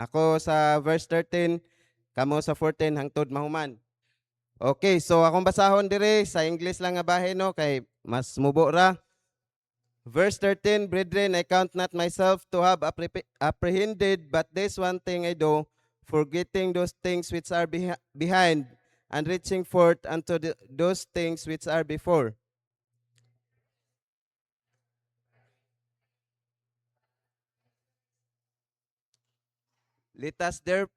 Ako sa verse 13, kamo sa 14 hangtod mahuman. Okay, so akong basahon dire sa English lang nga bahin no kay mas mubo ra. Verse 13, brethren, I count not myself to have apprehended, but this one thing I do, forgetting those things which are behind, and reaching forth unto those things which are before. Let us there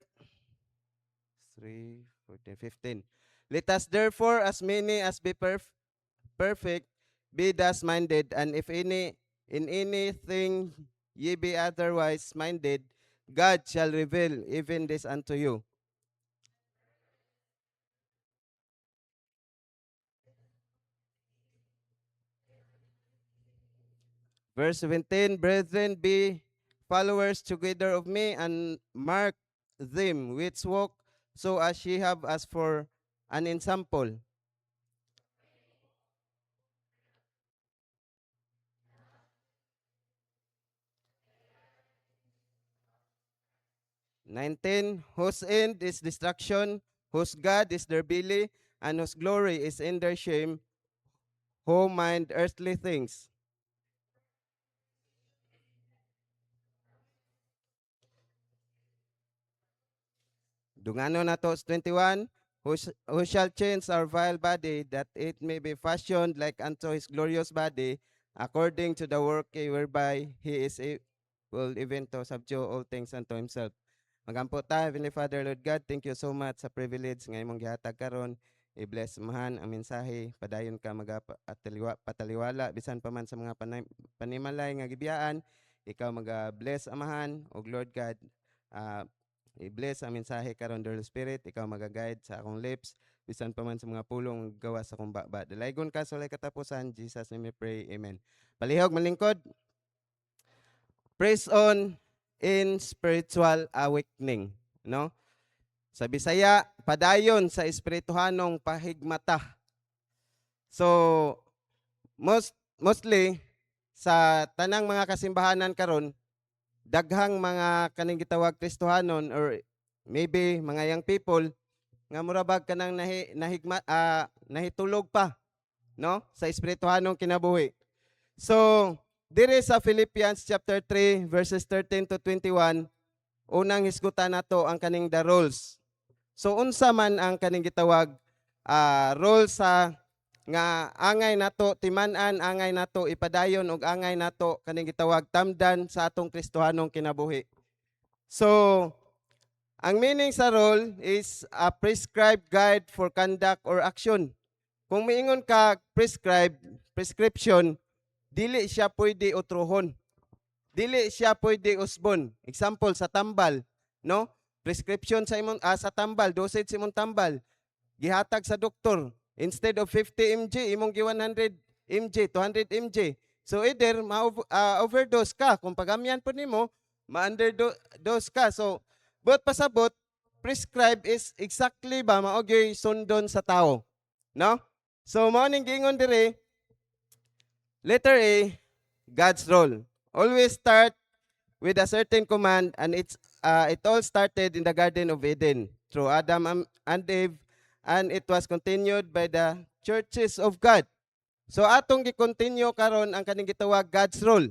3, 14, 15. Let us therefore, as many as be perfect, be thus minded, and if in anything ye be otherwise minded, God shall reveal even this unto you. Verse 17, brethren, be followers together of me, and mark them which walk so as ye have as for an ensample. 19, whose end is destruction, whose God is their belly, and whose glory is in their shame, who mind earthly things. Dungano na to 21, who shall change our vile body, that it may be fashioned like unto his glorious body, according to the work whereby he is able even to subdue all things unto himself. Magampo ta, Heavenly Father, Lord God, thank you so much sa privilege nga imong gihatag karon. I-bless mahan ang mensahe, padayon ka pataliwala bisan pa man sa mga panimalay nga gibiyaan, ikaw maga-bless amahan og Lord God. I-bless ang mensahe karon, Holy Spirit, ikaw maga-guide sa akong lips bisan pa man sa mga pulong gawa sa akong baba. Dalaygon ka sa walay katapusan, Jesus name we pray. Amen. Palihog malingkod. Praise on in spiritual awakening, no? Sa Bisaya, padayon sa espirituhanong pahigmata. So, mostly sa tanang mga kasimbahanan karon, daghang mga kaning gitawag Kristohanon or maybe mga young people nga murabag kanang nahitulog pa, no? Sa espirituhanong kinabuhi. So, dire sa Philippians chapter 3 verses 13 to 21, unang hisgutan nato ang kaning the rules. So unsa man ang kaning gitawag rules sa nga angay nato timan-an, angay nato ipadayon ug angay nato kaning gitawag tamdan sa atong Kristohanong kinabuhi. So ang meaning sa rule is a prescribed guide for conduct or action. Kung miingon ka prescription, dili siya pwede utrohon. Dili siya pwede usbon. Example sa tambal, no? Prescription sa imong sa tambal, dosage sa imong tambal. Gihatag sa doktor. Instead of 50 mg, imong gi 100 mg, 200 mg. So either overdose ka kung pagamyan po nimo, ma-underdose ka. So but pasabot prescribe is exactly ba mao gyud sundon sa tao, no? So mao ning giingon dire. Letter A, God's role. Always start with a certain command, and it all started in the Garden of Eden through Adam and Eve, and it was continued by the churches of God. So atong gi-continue karon ang kaning gitawag God's role.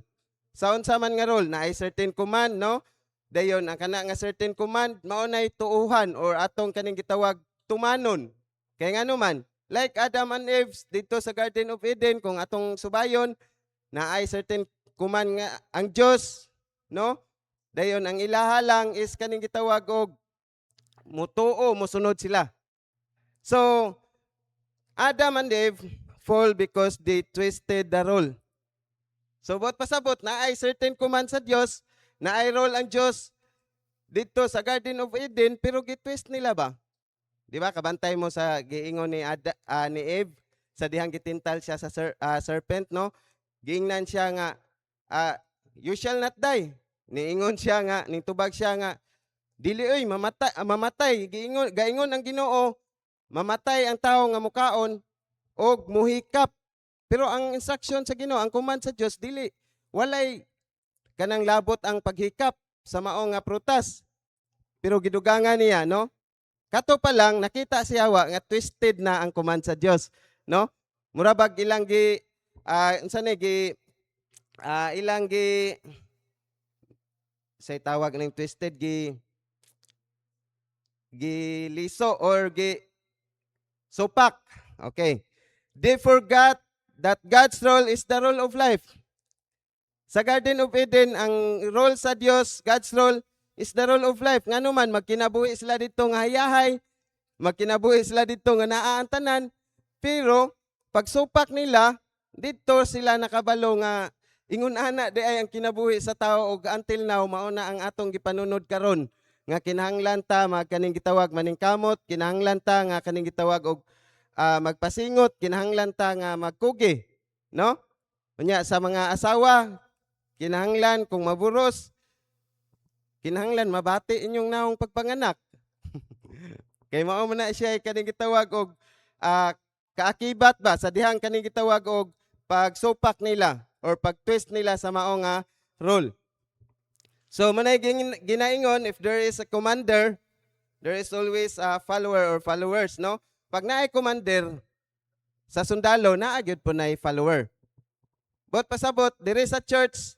Sa unsa man nga role na ay certain command, no? Dayon ang kana nga certain command mao nay tuuhan or atong kaning gitawag tumanon. Kay ngano man, like Adam and Eve dito sa Garden of Eden, kung atong subayon na ay certain command nga ang Dios, no? Dayon ang ilaha lang is kaning gitawag og mutuo, musunod sila. So Adam and Eve fall because they twisted the role. So bot pasabot na ay certain command sa Dios, na ay role ang Dios dito sa Garden of Eden, pero gitwist nila ba? Di ba kabantay mo sa giingon ni Eve sa dihang gitintal siya sa serpent, no? Giingnan siya nga you shall not die. Niingon siya nga, nitubag siya nga dili oy mamatay gaingon ang Ginoo, mamatay ang tawo nga mukaon og muhikap. Pero ang instruction sa Ginoo, ang command sa Dios dili walay kanang labot ang paghikap sa mao nga prutas. pero gidugangan niya, no? Kato pa lang nakita si Hawa nga twisted na ang command sa Dios, no? Murabag ilang gi unsa ni gi ilang gi say tawag ning twisted liso or supak. Okay. They forgot that God's role is the role of life. Sa Garden of Eden, ang role sa Dios, God's role is the role of life. Ngano man magkinabuhi sila dito nga hayahay, magkinabuhi sila dito nga naaantanan, pero pag supak nila, dito sila nakabalo nga ingon ana di ay ang kinabuhi sa tao ug until now mao na ang atong gipanunod karon nga kinahanglan ta magkaning gitawag maningkamot, kinahanglan ta nga kaning gitawag og magpasingot, kinahanglan ta nga magkugi, no? Unya sa mga asawa, kinahanglan kung maburos, kinahanglan mabati inyong naong pagpanganak. Kay mao man na siya kaning gitawag og kaakibat ba sa dihang kaning gitawag og pagsupak nila or pag-twist nila sa mao nga role. So manay ginaingon, if there is a commander, there is always a follower or followers, no? Pag naay commander sa sundalo, naagyod po naay follower. But pasabot diri sa church,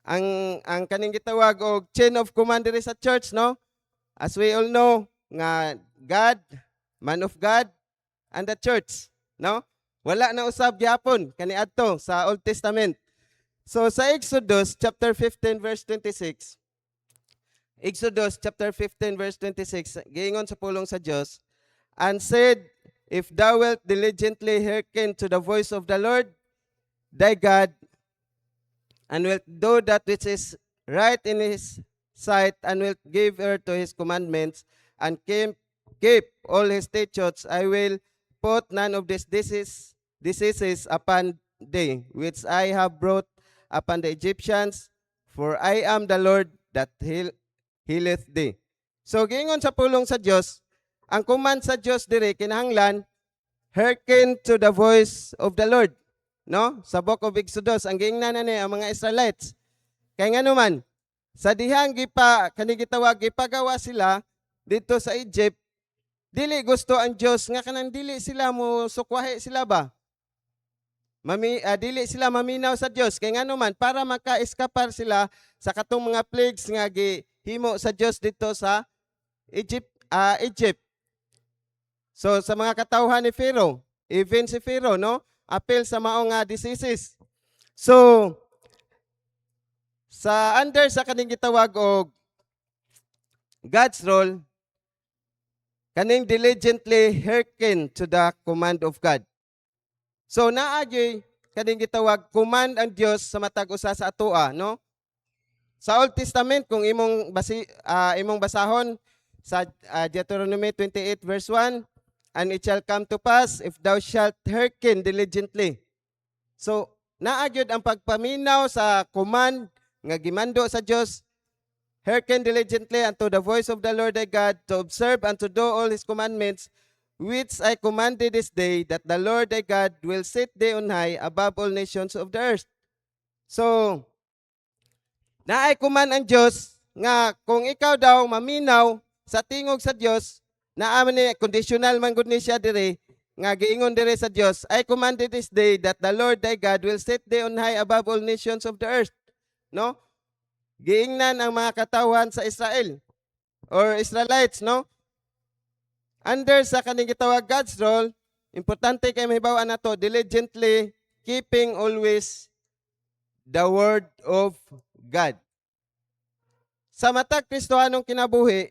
ang kaning gitawag og chain of command diri sa church, no? As we all know nga God, man of God, and the church, no? Wala na usab gyapon kaniadto sa Old Testament. So sa Exodus chapter 15 verse 26, Exodus chapter 15 verse 26, giingon sa pulong sa Dios, and said, if thou wilt diligently hearken to the voice of the Lord thy God, and wilt do that which is right in his sight, and wilt give ear to his commandments, and keep all his statutes, I will put none of these diseases upon thee, which I have brought upon the Egyptians, for I am the Lord that healeth thee. So giingon sa pulong sa Dios, ang command sa Dios diri kinahanglan hearken to the voice of the Lord, no? Sa book of Exodus ang giingnan ni ang mga Israelites. Kay ngano man sa dihang kani gitawag gipagawa sila dito sa Egypt, dili gusto ang Dios nga kanang dili sila mo sukwahi sila ba? Dili sila maminaw sa Dios kay ngano man para maka-eskapar sila sa katong mga plagues nga gihimo sa Dios dito sa Egypt. So sa mga katawhan ni Pharaoh, even si Pharaoh, no, apil sa mao nga diseases. So sa under sa kaning gitawag og God's role, kaning diligently hearken to the command of God. So naagyoy kaning gitawag command ang Dios sa matag usa sa atoa, no? Sa Old Testament kung imong basahon sa Deuteronomy 28 verse 1, and it shall come to pass if thou shalt hearken diligently. So naagyod ang pagpaminaw sa command nga gimando sa Dios, hearken diligently unto the voice of the Lord thy God, to observe and to do all his commandments, which I commanded this day, that the Lord thy God will set thee on high above all nations of the earth. So, naay kuman ang Dios nga kung ikaw daw maminaw sa tingog sa Dios, naaman ni conditional man gud ni siya diri nga giingon diri sa Dios, I commanded this day that the Lord thy God will set thee on high above all nations of the earth. No? Giingnan ang mga katawhan sa Israel or Israelites, no? Under sa kaning gitawag God's role, importante kay mahibaw-an nato diligently keeping always the word of God. Sa matag Kristohanong kinabuhi,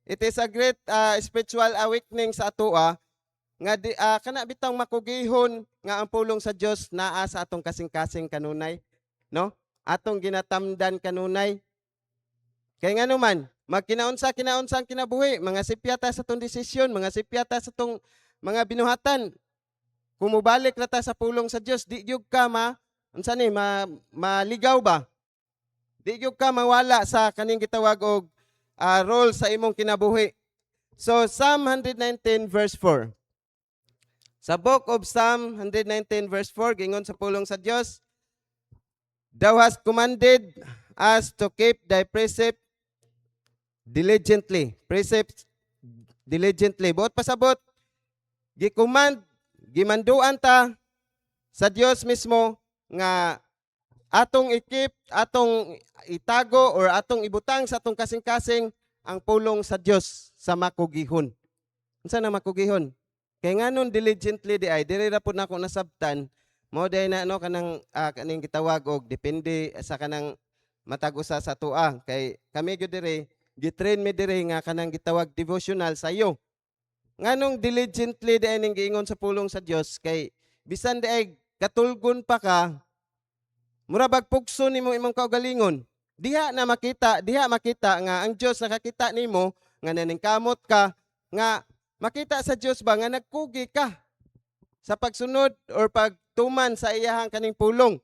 it is a great spiritual awakening sa atoa nga kana bitang makugihon nga ang pulong sa Dios naa sa atong kasing-kasing kanunay, no? Atong ginatamdan kanunay. Kay ngano man magkinaunsa ang kinabuhi, mga sipyata sa tong desisyon, mga sipyata sa tong mga binuhatan. Kumubalik na ta sa pulong sa Dios, di gyud ka maligaw ba? Di gyud ka mawala sa kaning gitawag og role sa imong kinabuhi. So Psalm 119 verse 4. Sa book of Psalm 119 verse 4, gingon sa pulong sa Dios, thou hast commanded us to keep thy precept diligently. Precepts diligently. Buot pasabot, gi-command, gimanduan ta sa Dios mismo nga atong ikip, atong itago or atong ibutang sa atong kasing-kasing ang pulong sa Dios sa makugihon. Unsa na makugihon? Kay nganon diligently di ay diri ra pud nako nasabtan mo day na no kanang kaning gitawag og depende sa kanang matag usa sa tua kay kami gyud diri gitrain mi diri nga kanang gitawag devotional sayo. Nganong diligently di ay ning giingon sa pulong sa Dios kay bisan di ay katulgon pa ka mura bag pugso nimo imong kaugalingon. Diha makita nga ang Dios nakakita nimo nga naningkamot ka nga makita sa Dios ba nga nagkugi ka sa pagsunod or pagtuman sa iyahang kaning pulong.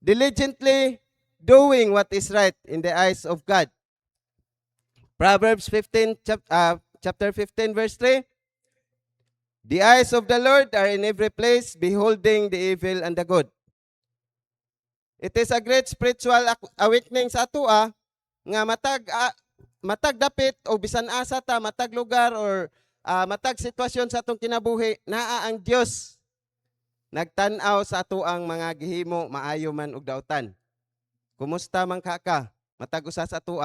Diligently doing what is right in the eyes of God. Proverbs 15 chapter 15 verse 3. The eyes of the Lord are in every place, beholding the evil and the good. It is a great spiritual awakening sa ato nga matag dapit o bisan asa ta matag lugar or matag sitwasyon sa atong kinabuhi naa ang Dios nagtan-aw sa ato ang mga gihimo maayo man ug daotan. Kumusta man ka? Matag usa sa ato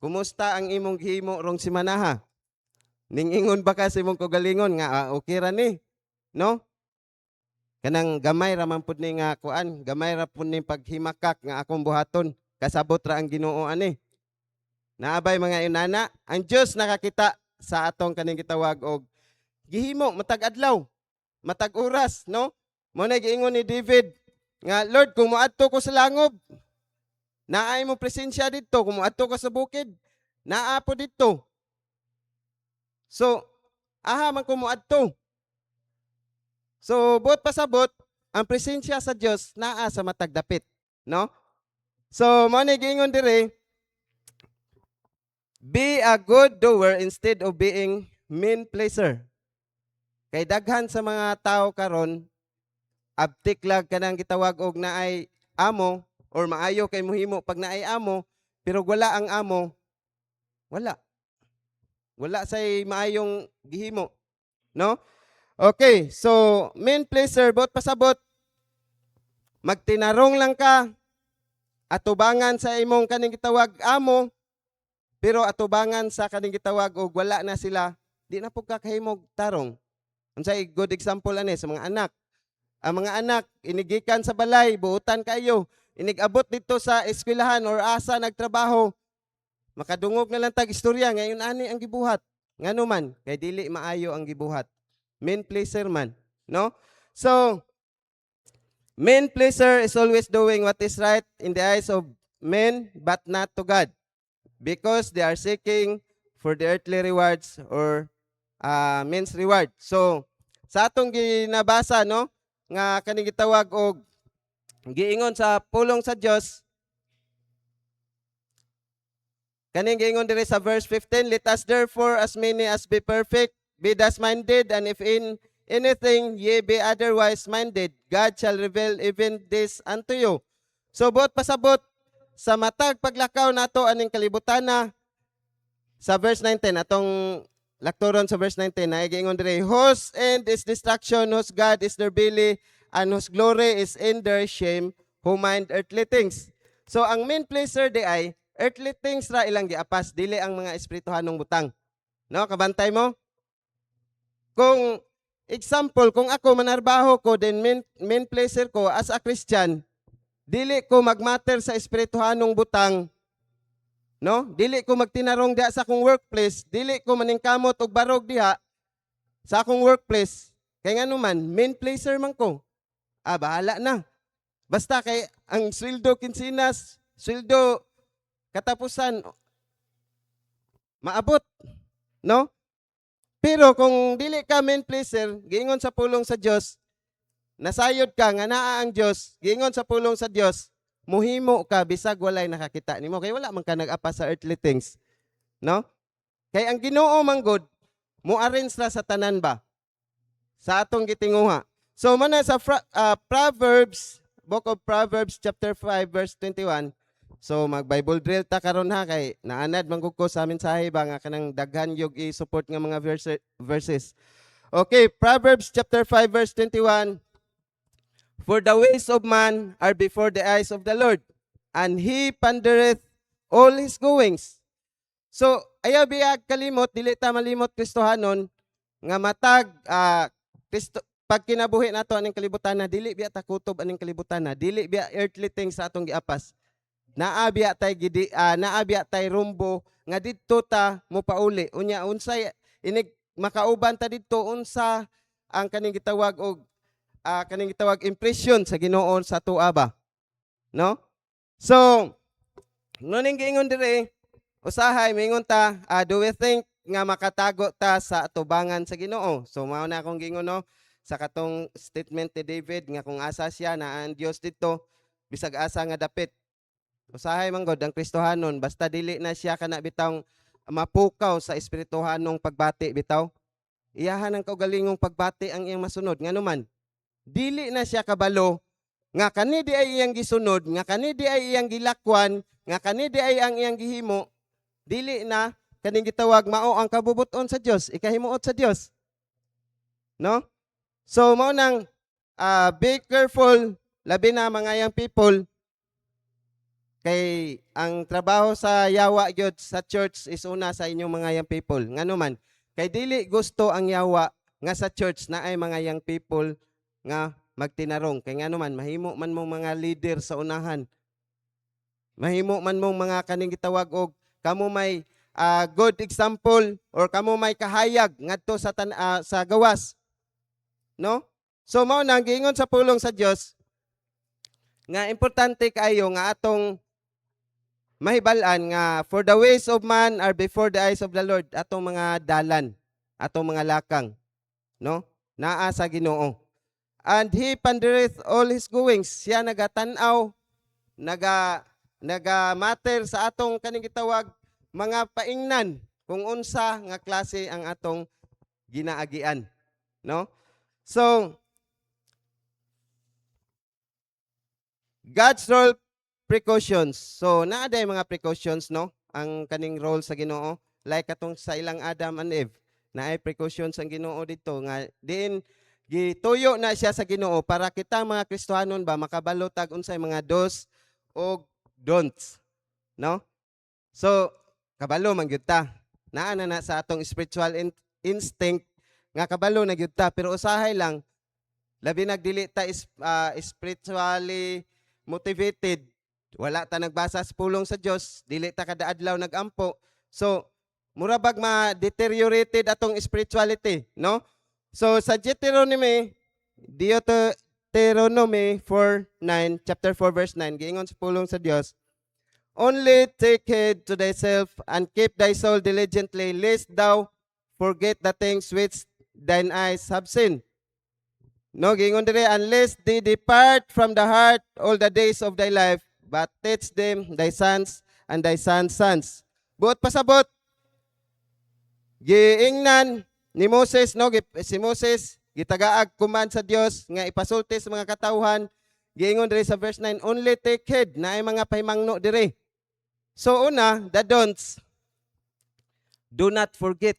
Kumusta ang imong gihimo rong simanaha? Ningingon ba ka sa imong kaugalingon nga okay ra ni? No? Kanang gamay ra man pud ni nga kuan, gamay ra pud ni paghimakak nga akong buhaton, kasabot ra ang Ginoo ani. Naabay mga inana, ang Dios nakakita sa atong kaning gitawag og gihimo matag adlaw, matag oras, no? Mo na giingon ni David nga Lord, kung moadto ko sa langob, naay mo presensya didto, kung moadto ko sa bukid, naa po didto. So, aha man ko moadto. So, buot pasabot, ang presensya sa Dios naa sa matag dapit, no? So, mo ni giingon diri, be a good doer instead of being mean pleaser. Kay daghan sa mga tao karon abtik lag kanang gitawag og naay amo or maayo kay mohimo pag naay amo pero wala ang amo, wala. Wala say maayong gihimo, no? Okay, so mean pleaser bot pasabot magtinarong lang ka atubangan sa imong kaning gitawag amo pero atubangan sa kaning gitawag og wala na sila, di na pud ka kahimog tarong. Unsay good example ani sa mga anak. Ang mga anak inigikan sa balay, buutan kayo, inigabot dito sa eskwelahan or asa nagtrabaho. Makadungog na lang tag istorya ngayon ani ang gibuhat. Ngano man kay dili maayo ang gibuhat. Men pleaser man, no? So men pleaser is always doing what is right in the eyes of men but not to God. Because they are seeking for the earthly rewards or men's reward. So, sa atong ginabasa, no, nga kaning gitawag og giingon sa pulong sa Dios, kaning giingon diri sa verse 15, let us therefore as many as be perfect, be thus minded, and if in anything ye be otherwise minded, God shall reveal even this unto you. So, buot pasabot, sa matag paglakaw nato aning kalibutana sa verse 19 atong lakturon sa verse 19 na giingon diri whose end is destruction, whose God is their belly, and whose glory is in their shame, who mind earthly things. So ang main pleaser di ay earthly things ra ilang giapas, dili ang mga espirituhanong butang. No, kabantay mo? Kung example, kung ako manarbaho ko then main pleaser ko as a Christian, dili ko magmatter sa espirituhanong butang, no? Dili ko magtinarong diha sa akong workplace, dili ko maningkamot og barog diha sa akong workplace. Kay ngano man, main pleaser man ko. Bahala na. Basta kay ang sweldo kinsinas, sweldo katapusan maabot, no? Pero kung dili ka main pleaser, giingon sa pulong sa Dios, nasayod ka nga naa ang Dios, giingon sa pulong sa Dios, muhimo ka bisag walay nakakita nimo kay wala man ka nag-apa sa earthly things, no? Kay ang Ginoo manggod mo-arrange ra sa tanan ba sa atong gitinguha. So man sa Proverbs, Book of Proverbs chapter 5 verse 21, So mag-Bible drill ta karon ha kay naanad man gud ko sa mensahe ba nga kanang daghan yung i-support nga mga verses. Okay, Proverbs chapter 5 verse 21. For the ways of man are before the eyes of the Lord, and he pondereth all his goings. So ayaw biya kalimot, dili ta malimot Kristohanon nga matag pag kinabuhi nato aning kalibutan na dili biya ta kutob aning kalibutan na dili biya earthly things sa atong giapas. Naabya tay naabya tay rumbo nga didto ta mopauli. Unya unsay inig makauban ta didto unsa ang kaning gitawag og kaning gitawag impression sa Ginoo sa tuwa ba? No? So, nuning giingon dire, usahay mingon ta, do we think nga makatago ta sa atubangan sa Ginoo? So, mao na akong giingon no sa katong statement ni David nga kung asa siya na ang Dios dito bisag asa nga dapit. Usahay man gud ang Kristohanon basta dili na siya kana bitawng mapukaw sa espirituhanong pagbati bitaw. Iyahan ang kaugalingong pagbati ang iyang masunod nganuman. Dili na siya kabalo nga kani di ay iyang gisunod, nga kani di ay iyang gilakwan, nga kani di ay ang iyang gihimo, dili na kaning gitawag mao ang kabubuton sa Dios, ikahimuot sa Dios. No? So mao nang be careful labi na mga young people kay ang trabaho sa yawa gyud sa church is una sa inyong mga young people. Ngano man, kay dili gusto ang yawa nga sa church na ay mga young people nga magtinarong. Kay ngano man, mahimo man mong mga leader sa unahan. Mahimo man mong mga kaning gitawag og kamo may good example or kamo may kahayag ngadto sa sa gawas. No? So mao nang giingon sa pulong sa Dios nga importante kayo nga atong mahibal-an nga for the ways of man are before the eyes of the Lord, atong mga dalan, atong mga lakang, no? Naa sa Ginoo. And he pondereth all his goings. Siya nagatan-aw, naga-matter sa atong kaning gitawag mga paingnan kung unsa nga klase ang atong ginaagian, no? So God's role precautions. So naa day mga precautions no ang kaning role sa Ginoo like katong sa ilang Adam and Eve. Naay precautions ang Ginoo dito nga diin gituyo na siya sa Ginoo para kita mga Kristohanon ba makabalo tag unsay mga dos o don'ts, no? So kabalo man gyud ta. Naa na sa atong spiritual instinct nga kabalo na gyud ta pero usahay lang labi nagdili ta spiritually motivated. Wala ta nagbasa sa pulong sa Dios, dili ta kada adlaw nagampo. So mura bag ma-deteriorated atong spirituality, no? So sa Deuteronomy 4:9, chapter 4 verse 9, giingon sa pulong sa Dios, only take heed to thyself and keep thy soul diligently, lest thou forget the things which thine eyes have seen. No, giingon dire, unless they depart from the heart all the days of thy life, but teach them thy sons and thy sons' sons. Buot pasabot, giingnan ni Moses, no, si Moses, gitagaag command sa Dios nga ipasulti sa mga katawhan, giingon dire sa verse 9, only take heed, na ay mga pahimangno dire. So una, the don'ts, do not forget.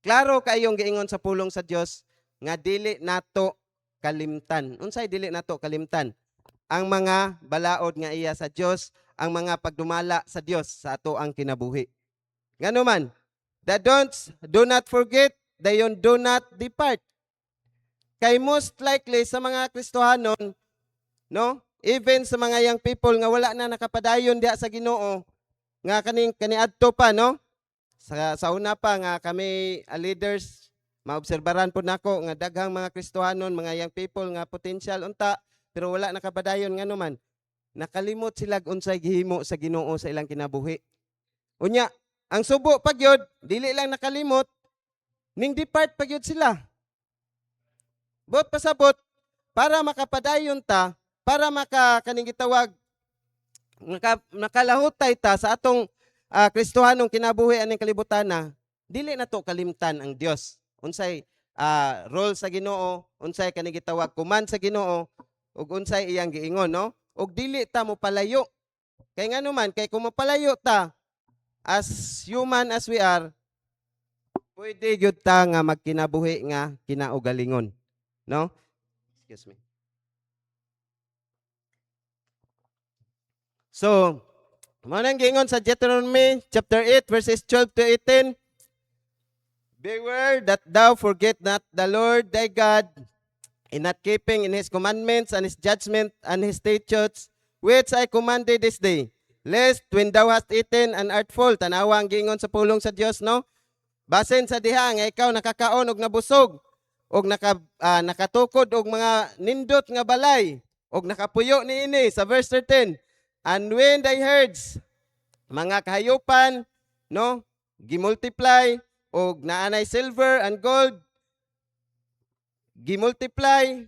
Klaro kayong giingon sa pulong sa Dios nga dili nato kalimtan. Unsay dili nato kalimtan? Ang mga balaod nga iya sa Dios, ang mga pagdumala sa Dios sa ato ang kinabuhi. Ngano man, the don'ts, do not forget, dayon do not depart. Kay most likely sa mga Kristohanon, no? Even sa mga young people nga wala na nakapadayon diha sa Ginoo, nga kaniadto pa, no? Sa una pa nga kami leaders, maobserbaran po nako nga daghang mga Kristohanon, mga young people nga potential unta, pero wala nakapadayon ngano man. Nakalimot sila unsay gihimo sa Ginoo sa ilang kinabuhi. Unya, ang subo pagyod, dili lang nakalimot, ning depart pagyod sila. Bot pasabot, para makapadayon ta, para kaning gitawag, nakalahutay ta sa atong Kristohanong kinabuhi aning kalibutan na, dili na to kalimtan ang Dios. Unsay role sa Ginoo, unsay kaning gitawag command sa Ginoo, ug unsay iyang giingon, no? Ug dili ta mo palayo Kay nga naman, kay kung mapalayo ta, as human as we are, pwede gyud ta nga magkinabuhi nga kinaugalingon. No? Excuse me. So, manang gingon sa Deuteronomy chapter 8 verses 12 to 18, beware that thou forget not the Lord thy God in not keeping in his commandments and his judgment and his statutes, which I commanded this day. Lest when thou hast eaten and art full, tanawa ang gingon sa pulong sa Dios, no? Basin sa diha nga ikaw nakakaon og nabusog og nakatukod og mga nindot nga balay og nakapuyo niini sa verse 13. And when thy herds, mga kahayupan, no, gimultiply og naanay silver and gold, gimultiply,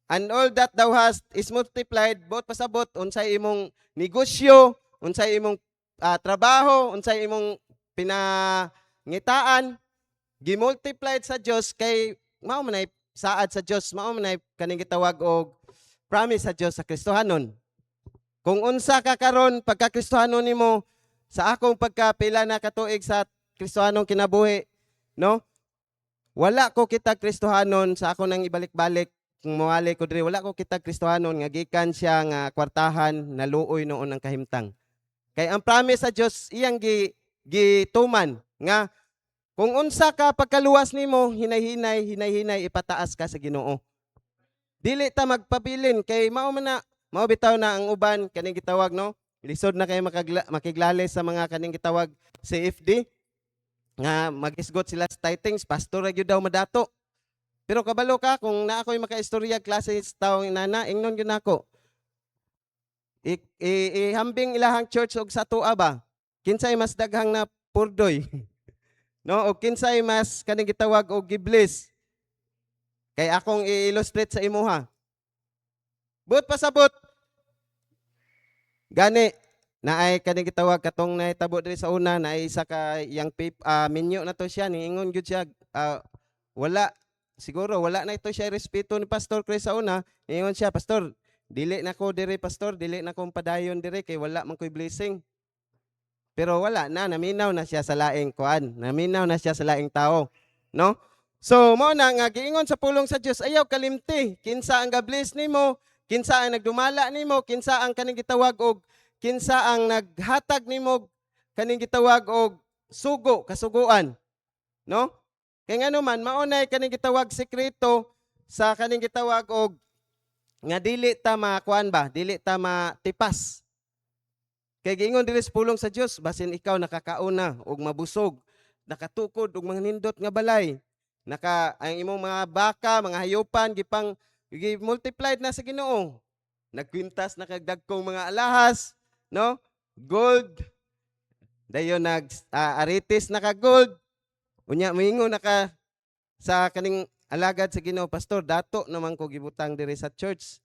and all that thou hast is multiplied, bot pasabot unsay imong negosyo, unsay imong trabaho, unsay imong pinangitaan, gimultiplied sa Dios kay mao man ay saad sa Dios, mao man ay kaning gitawag og promise sa Dios sa Kristohanon. Kung unsa ka karon pagka-Kristohanon nimo sa akong pagkapila na katuig sa Kristohanong kinabuhi, no? Wala ko kitag Kristohanon sa ako nang ibalik-balik kung mawali ko diri, wala ko kitag Kristohanon nga gikan siya nga kwartahan na luoy noon ang kahimtang. Kay ang promise sa Dios iyang gituman nga kung unsa ka pagkaluwas nimo, hinay-hinay ipataas ka sa Ginoo. Dili ta magpabilin kay mao bitaw na ang uban kaning gitawag, no? Lisod na kay makiglali sa mga kaning gitawag CFD nga mag-isgot sila sa titings, pastor ra gyud daw madato. Pero kabalo ka kung naa ko'y makaistorya klase sa taong inana, ingnon gyud nako. Ihambing ilahang church og sa tuwa ba? Kinsay mas daghang na purdoy? No, o kinsay mas kaning gitawag og giblis? Kay akong i-illustrate sa imuha. But pasabot gani naay kaning gitawag katong nahitabo diri sa una na isa ka yang menu na to siya niingon gyud siya wala na ito siya respeto ni Pastor Chris sa una. Niingon siya, pastor, dili na ko diri pastor, dili na ko padayon diri kay wala man koy blessing. Pero wala na, naminaw na siya sa laing kuan, naminaw na siya sa laing tao, no? So mao na nga giingon sa pulong sa Dios, ayaw kalimti kinsa ang ga-bless nimo, kinsa ang nagdumala nimo, kinsa ang kaning gitawag og kinsa ang naghatag nimo kaning gitawag og kasuguan, no? Kay ngano man maunay kaning gitawag sekreto sa kaning gitawag og nga dili ta makuan ba, dili ta matipas. Kay giingon dili sa pulong sa Dios, basin ikaw nakakauna og mabusog, nakatukod og mga nindot nga balay, ang imong mga baka, mga hayupan gi-multiplied na sa Ginoo. Nagkwintas na kagdagkong mga alahas, no? Gold. Dayon aritis na ka gold. Unya moingon na ka sa kaning alagad sa Ginoo, pastor, dato naman ko gibutang diri sa church.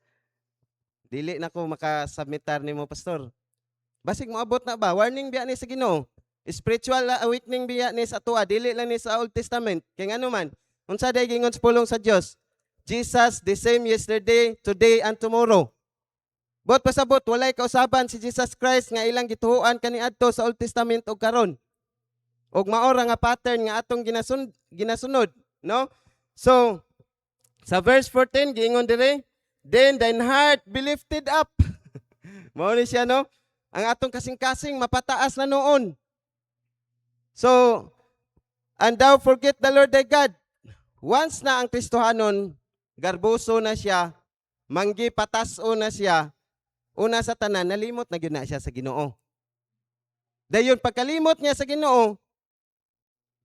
Dili na ko makasubmitar nimo, pastor. Basig moabot na ba? Warning biya ni sa Ginoo. Spiritual awakening biya ni sa tuwa, dili lang ni sa Old Testament. Kay ngano man, unsa day gingon sa pulong sa Dios? Jesus the same yesterday, today and tomorrow. Bot pasabot walay kausaban si Jesus Christ nga ilang gituhuan kaniadto sa Old Testament ug karon. Og maora nga pattern nga atong ginasunod, no? So sa verse 14 giingon dire, then thine heart be lifted up. Mao ni siya, no? Ang atong kasing-kasing mapataas na noon. So, and thou forget the Lord thy God. Once na ang Kristohanon, garboso na siya, manggi pataso na siya, una sa tanan, nalimot na gyud na siya sa Ginoo. Dayon pagkalimot niya sa Ginoo,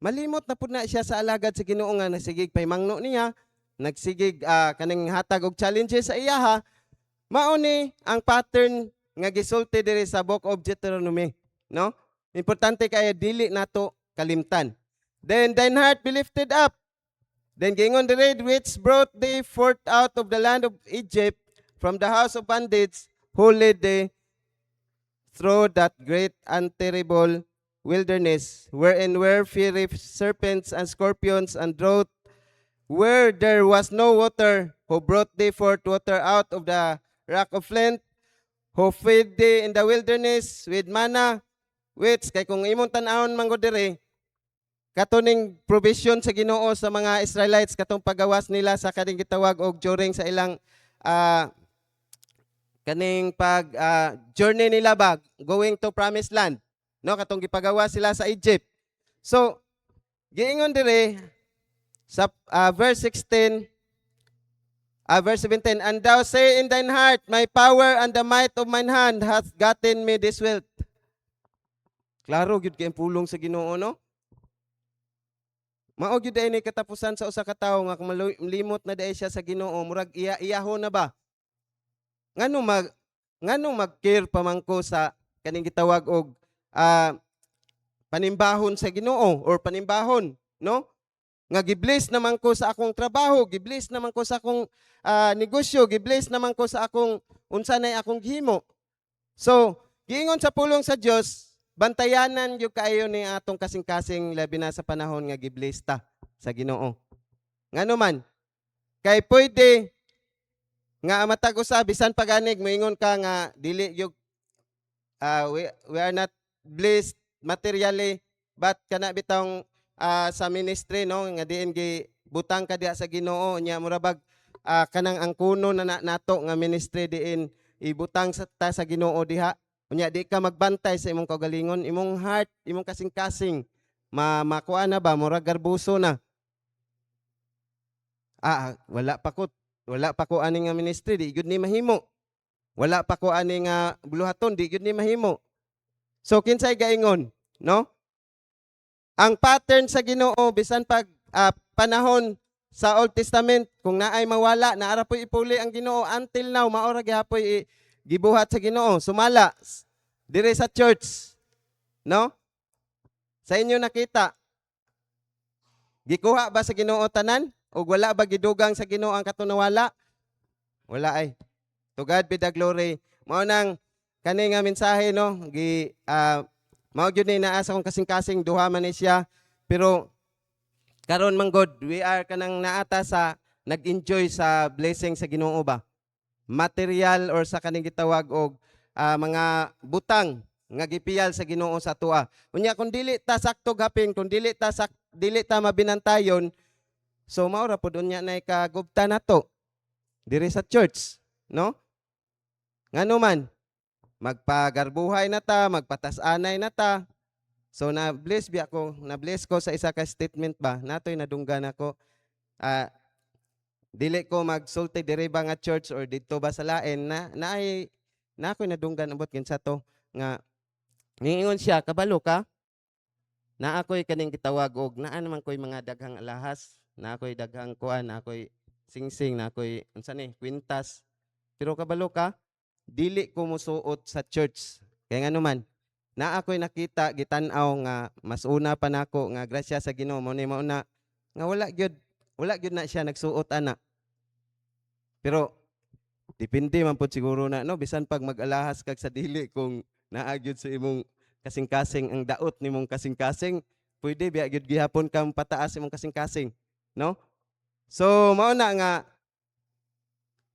malimot na pud na siya sa alagad sa Ginoo nga nagsigig paymangno niya, nagsigig kaning hatag og challenges sa iyaha. Mao ni ang pattern nga gisulti diri sa Book of Deuteronomy, no? Importante kaya dili nato kalimtan. Then thine heart be lifted up. Then gingon diri, which brought thee forth out of the land of Egypt from the house of bondage, who led thee through that great and terrible wilderness, wherein were fiery serpents and scorpions and drought, where there was no water, who brought thee forth water out of the rock of flint, who feed thee in the wilderness with manna, which kay kung imong tan-awon man gud diri, katuning provision sa Ginoo sa mga Israelites katong pagawas nila sa kaning gitawag og during sa ilang kaning pag journey nila ba going to promised land, no, katong gipagawas sila sa Egypt. So giingon dire sa verse 16, verse 17, and thou say in thine heart, my power and the might of mine hand hath gotten me this wealth. Klaro gyud kay pulong sa Ginoo, no? Mao gyud ay ni katapusan sa usa ka tawo nga kung malimot na dai siya sa Ginoo, murag iyaho na ba? Nganong mag-care pa man ko sa kaning gitawag og panimbahon sa Ginoo or panimbahon, no? Nga gibless naman ko sa akong trabaho, gibless naman ko sa akong negosyo, gibless naman ko sa akong unsa nay akong gihimo. So, giingon sa pulong sa Dios, bantayanan yung kaayo ni atong kasing-kasing labi na sa panahon nga gibless ta sa Ginoo. Ngano man, kay pwede nga matag usa bisan paganig moingon ka nga dili yung we are not blessed materially but kana bitong sa ministry, no, nga diin gi butang ka diha sa Ginoo nya murabag kanang ang kuno na nato nga ministry diin ibutang ta sa Ginoo diha unya di ka magbantay sa imong kaugalingon, imong heart, imong kasing-kasing makuha na ba murag garbuso na. Wala pa ko ani nga ministry, di gyud ni mahimo. Wala pa ko ani nga buluhaton, di gyud ni mahimo. So kinsay gaingon, no? Ang pattern sa Ginoo bisan pag panahon sa Old Testament kung naay mawala, naara poy ipuli ang Ginoo until now maora gihapoy gibuhat sa Ginoo. Sumala dire sa church, no? Sa inyo nakita, gikuha ba sa Ginoo tanan? O wala ba gidugang sa Ginoo ang katunawala? Wala ay. To God be the glory. Mao nang kani nga mensahe, no, mao gyud ni naa sa akong kasing-kasing duha man ni siya, pero karon man God, we are kanang naata sa nag-enjoy sa blessing sa Ginoo ba? Material or sa kaning gitawag og mga butang nga gipiyal sa Ginoo sa tua. Unya kung dili ta sakto gaping, kung dili ta mabinantayon, so maura pud unya nay kagubta nato diri sa church, no? Ngano man magpagarbuhay na ta, magpatas-anay na ta. So na-bless ko sa isa ka statement ba, natoy nadunggan ako. Dili ko magsulti diri ba nga church or dito ba sa lain na ako'y nadunggan abot kinsa to nga niingon siya, kabalo ka? Na ako'y kaning gitawag og naa naman ko'y mga daghang alahas, na ako'y daghang kuan, na ako'y singsing, na ako'y unsa ni kwintas. Pero kabalo ka, dili ko musuot sa church. Kaya nga naman, na ako'y nakita gitan-aw nga mas una pa nako nga grasya sa Ginoo mo ni mauna nga wala gyud na siya nagsuot ana. Pero depende man pud siguro na, no, bisan pag mag-alahas kag sa dili kung naa gyud sa imong kasing-kasing ang daot nimong kasing-kasing, pwede biya gyud gihapon kang pataas imong kasing-kasing, no? So mao na nga,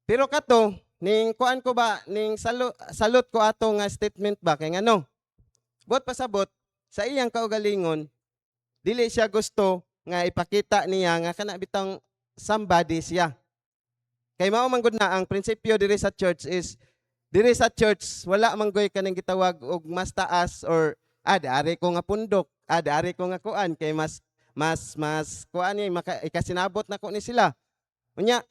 pero kato ning kuan ko ba ning salot ko ato nga statement ba kay ngano? Bot pasabot sa iyang kaugalingon, dili siya gusto nga ipakita niya nga kana bitang somebody siya. Kay mao man gud na ang prinsipyo diri sa church is diri sa church wala man goy kanang gitawag og mas taas or dari ko nga pundok, dari ko nga kuan kay mas kuan ni ikasinabot nako ni sila. Unya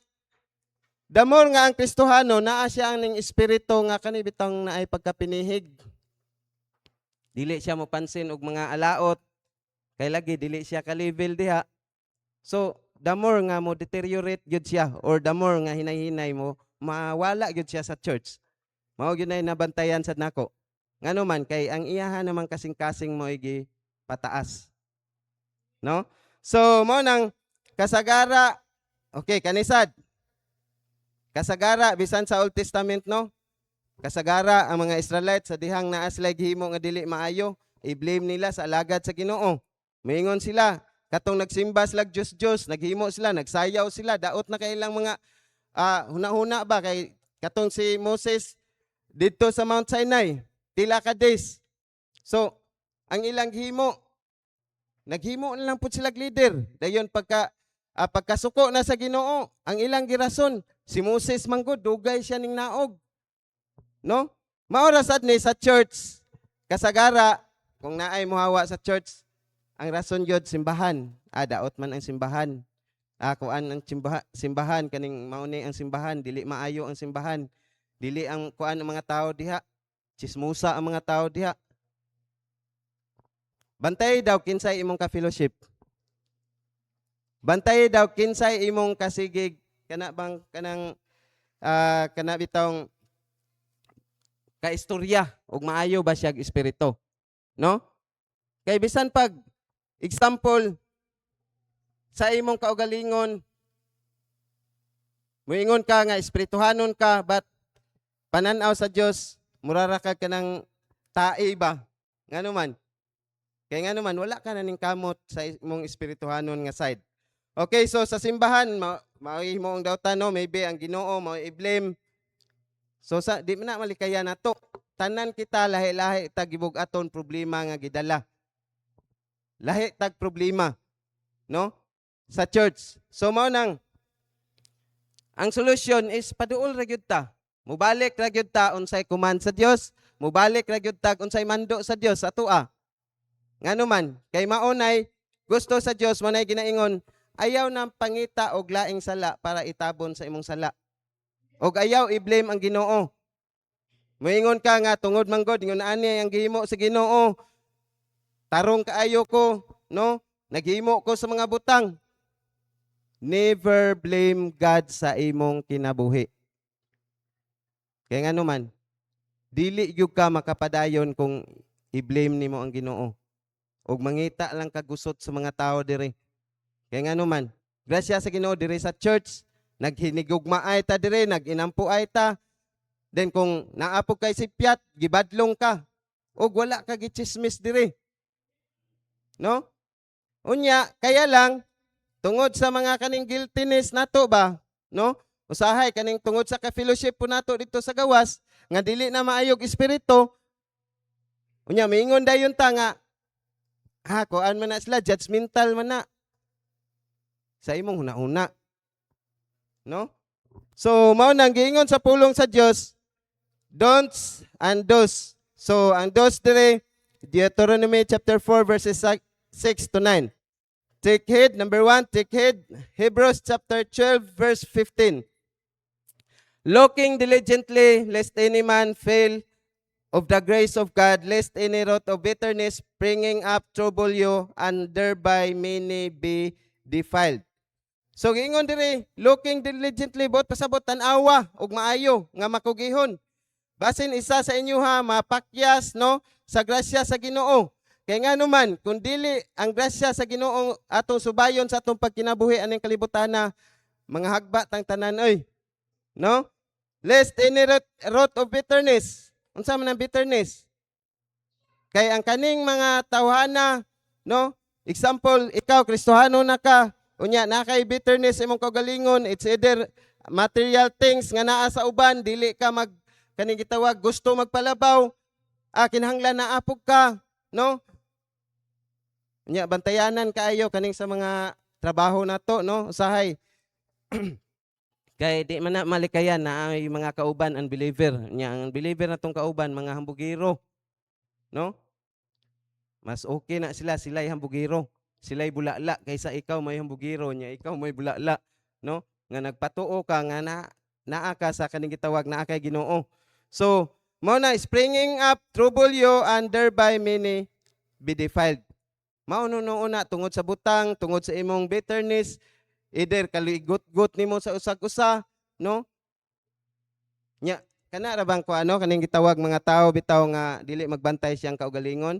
the more nga ang Kristohano naa siya ang ning espiritu nga kani bitang naay pagkapinihig. Dili siya mopansin og mga alaot kay lagi dili siya ka level diha. So the more nga mo deteriorate gyud siya or the more nga hinay-hinay mo mawala gyud siya sa church. Mao gyud nay nabantayan sad nako. Ngano man kay ang iyahan naman kasing-kasing mo igi pataas. No? So mao nang kasagara. Okay, kanisad. Kasagara bisan sa Old Testament, no? Kasagara ang mga Israelites sa dihang naa sila gihimo nga dili maayo, i-blame nila sa alagad sa Ginoo. Moingon sila, katong nagsimba sila Diyos, naghimo sila, nagsayaw sila, daot na kay ilang mga huna-huna ba kay katong si Moses dito sa Mount Sinai, pila ka days. So, ang ilang himo, naghimo na lang po sila leader. Dayon pagkasuko na sa Ginoo, ang ilang girason, si Moses manggod dugay siya ning naog. No? Maura sad ni sa church kasagara kung naay mohawa sa church, ang rason yod simbahan. Daot man ang simbahan. Kuan ang simbahan kaning mauni ang simbahan, dili maayo ang simbahan. Dili ang kuan ang mga tao diha. Chismusa ang mga tao diha. Bantay daw kinsay imong ka-fellowship. Bantay daw kinsay imong kasigig kana bang kana bitong kaistorya ug maayo ba siya espiritu, no? Kay bisan pag example sa imong kaugalingon, moingon ka nga espirituhanon ka but pananaw sa Dios murara ka kanang tae ba? Ngano man? Kay ngano man wala ka na ning kamot sa imong espirituhanon nga side. Okay, so sa simbahan mo ang dawtan no, maybe ang Ginoo mao i-blame. So sa di man na malikaya nato. Tanan kita lahi-lahi tag gibug-aton problema nga gidala. Lahi tag problema, no? Sa church. So mao nang ang solution is paduol ra gyud ta. Mubalik ra gyud ta unsay command sa Dios, mubalik ra gyud ta unsay mando sa Dios sa atoa. Ngano man, kay maunay gusto sa Dios manay ginaingon, ayaw nang pangita og laing sala para itabon sa imong sala. Og ayaw i-blame ang Ginoo. Moingon ka nga tungod manggod ingon ani ang gihimo sa Ginoo. Tarong kaayo ko, no? Naghimo ko sa mga butang. Never blame God sa imong kinabuhi. Kaya nga naman, dili gyud ka makapadayon kung i-blame nimo ang Ginoo. Og mangita lang kagusot sa mga tao diri. Kaya nga naman, grasya sa Ginoo diri sa church, naghinigugmaay ta diri, naginampuay ta. Then kung naapog kay sipyat, gibadlong ka. Og wala ka gichismis diri. No? Unya, kaya lang, tungod sa mga kaning guiltiness nato ba, no? Usahay kaning tungod sa ka-fellowship po nato dito sa gawas, nga dili na maayog espiritu. Unya, mingon dayon ta nga, kuan man na sila, judgmental man na. Sa imong huna-huna. No? So, mao nang giingon sa pulong sa Dios, don'ts and do's. So, ang do's dire, Deuteronomy chapter 4 verses 6 to 9. Take heed, number 1, take heed. Hebrews chapter 12 verse 15. Looking diligently, lest any man fail of the grace of God, lest any root of bitterness springing up trouble you, and thereby many be defiled. So giingon diri, looking diligently, bot pasabot tan-awa ug maayo nga makugihon. Basin isa sa inyo ha, mapakyas no sa grasya sa Ginoo. Kay nga naman, kung dili ang grasya sa Ginoo atong subayon sa atong pagkinabuhi aning kalibutan na mga hagba tang tanan oy. No? Lest any root of bitterness. Unsa man ang bitterness? Kay ang kaning mga tawhana, no? Example, ikaw Kristohano na ka, unya na kay bitterness imong kaugalingon, it's either material things nga naa sa uban, dili ka kaning gitawag gusto magpalabaw, kinahanglan na apog ka, no? Unya bantayanan kaayo kaning sa mga trabaho nato, no? Usahay. Kay di man na malikayan na ay mga kauban unbeliever. Nya ang believer natong kauban mga hambugiro. No? Mas okay na sila'y hambugiro. Sila'y bulala kaysa ikaw may hambugiro nya ikaw may bulala, no? Nga nagpatuo ka nga naa ka sa kaning gitawag naa kay Ginoo. So, mao na springing up trouble you and thereby many be defiled. Mao una tungod sa butang, tungod sa imong bitterness, either kaligot-got nimo sa usag-usa, no? Nya kana ra bang kaning gitawag mga tao bitaw nga dili magbantay siyang kaugalingon.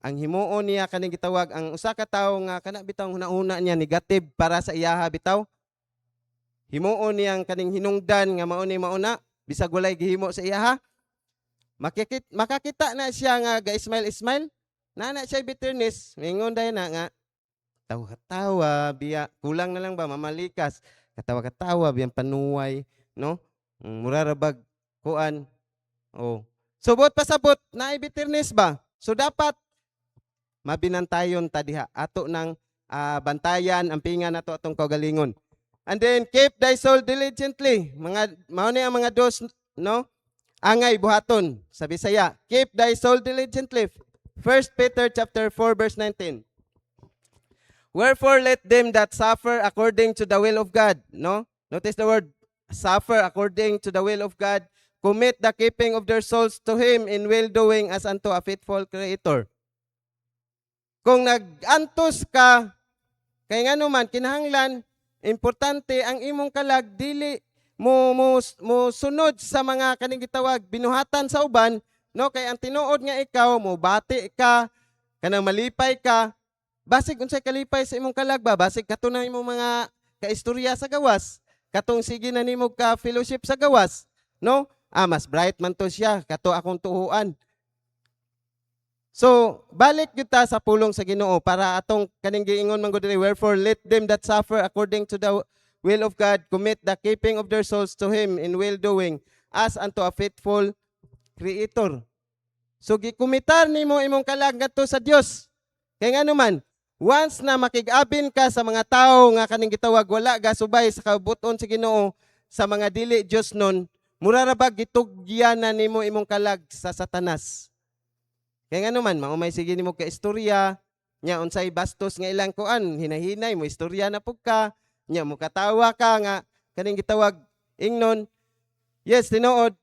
Ang himuon niya kaning gitawag ang usa ka tawo nga kana bitaw hunahuna niya negative para sa iyaha bitaw. Himuon niyang kaning hinungdan nga mao ni mauna bisag walay gihimo sa iyaha. Makakita na siya nga ga-smile. Na siya bitterness, mingon dayon na nga tawa-tawa, biya, kulang na lang ba, mamalikas, katawa-katawa, biyang panuway, no? Murarabag, kuan. Oh. So buot pasabot na bitterness ba? So dapat mabinantayon ta diha ato ng bantayan ang pinga nato atong kaugalingon. And then keep thy soul diligently. Mga mao ni ang mga dos, no? Angay buhaton sa Bisaya. Keep thy soul diligently. 1 Peter chapter 4 verse 19. Wherefore let them that suffer according to the will of God, no? Notice the word suffer according to the will of God, commit the keeping of their souls to Him in well-doing as unto a faithful Creator. Kung nag-antos ka, kay nga naman, kinahanglan, importante ang imong kalag, dili mo sunod sa mga kaning gitawag, binuhatan sa uban, no? Kay ang tinuod nga ikaw, mo bati ka, kanang malipay ka, basig unsay kalipay sa imong kalag ba? Basig kato na imong mga kaistorya sa gawas, katong sige na nimo ka fellowship sa gawas, no? Mas bright man to siya, kato akong tuhuan. So, balik gyud ta sa pulong sa Ginoo para atong kaning giingon man gud diri, wherefore let them that suffer according to the will of God commit the keeping of their souls to Him in well-doing as unto a faithful Creator. So gikumitar nimo imong kalag ngadto sa Dios. Kay ngano man, once na makig-abin ka sa mga tao nga kaning gitawag wala gasubay sa kabuton sa Ginoo sa mga dili Dios nun, mura ra ba gitugyanan nimo imong kalag sa Satanas. Kaya nga naman, maumay sige nimo ka istorya, nya unsay bastos nga ilang kuan, hinahinay mo istorya na pug ka, nya mo katawa ka nga kaning gitawag ingnon. Yes, tinuod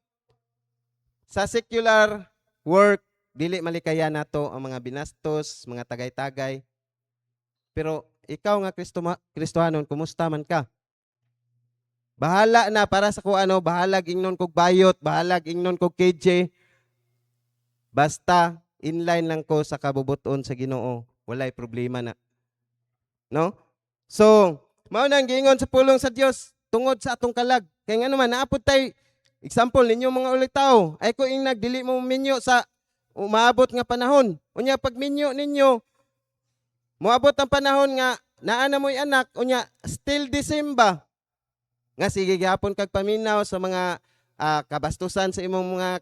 sa secular work dili malikaya nato ang mga binastos, mga tagay-tagay. Pero ikaw nga Kristohanon, kumusta man ka? Bahala na para sa kuano, bahalag ingnon kog bayot, bahalag ingnon kog KJ. Basta inline lang ko sa kabubuton sa Ginoo, walay problema na. No? So, mao nang giingon sa pulong sa Dios tungod sa atong kalag. Kay ngano man naapod tay example ninyo mga ulitaw, ay ko ing nagdili mo minyo sa umaabot nga panahon. Unya pag minyo ninyo moabot ang panahon nga naa na mo'y anak, unya still December. Nga sige gihapon kag paminaw sa mga kabastusan sa imong mga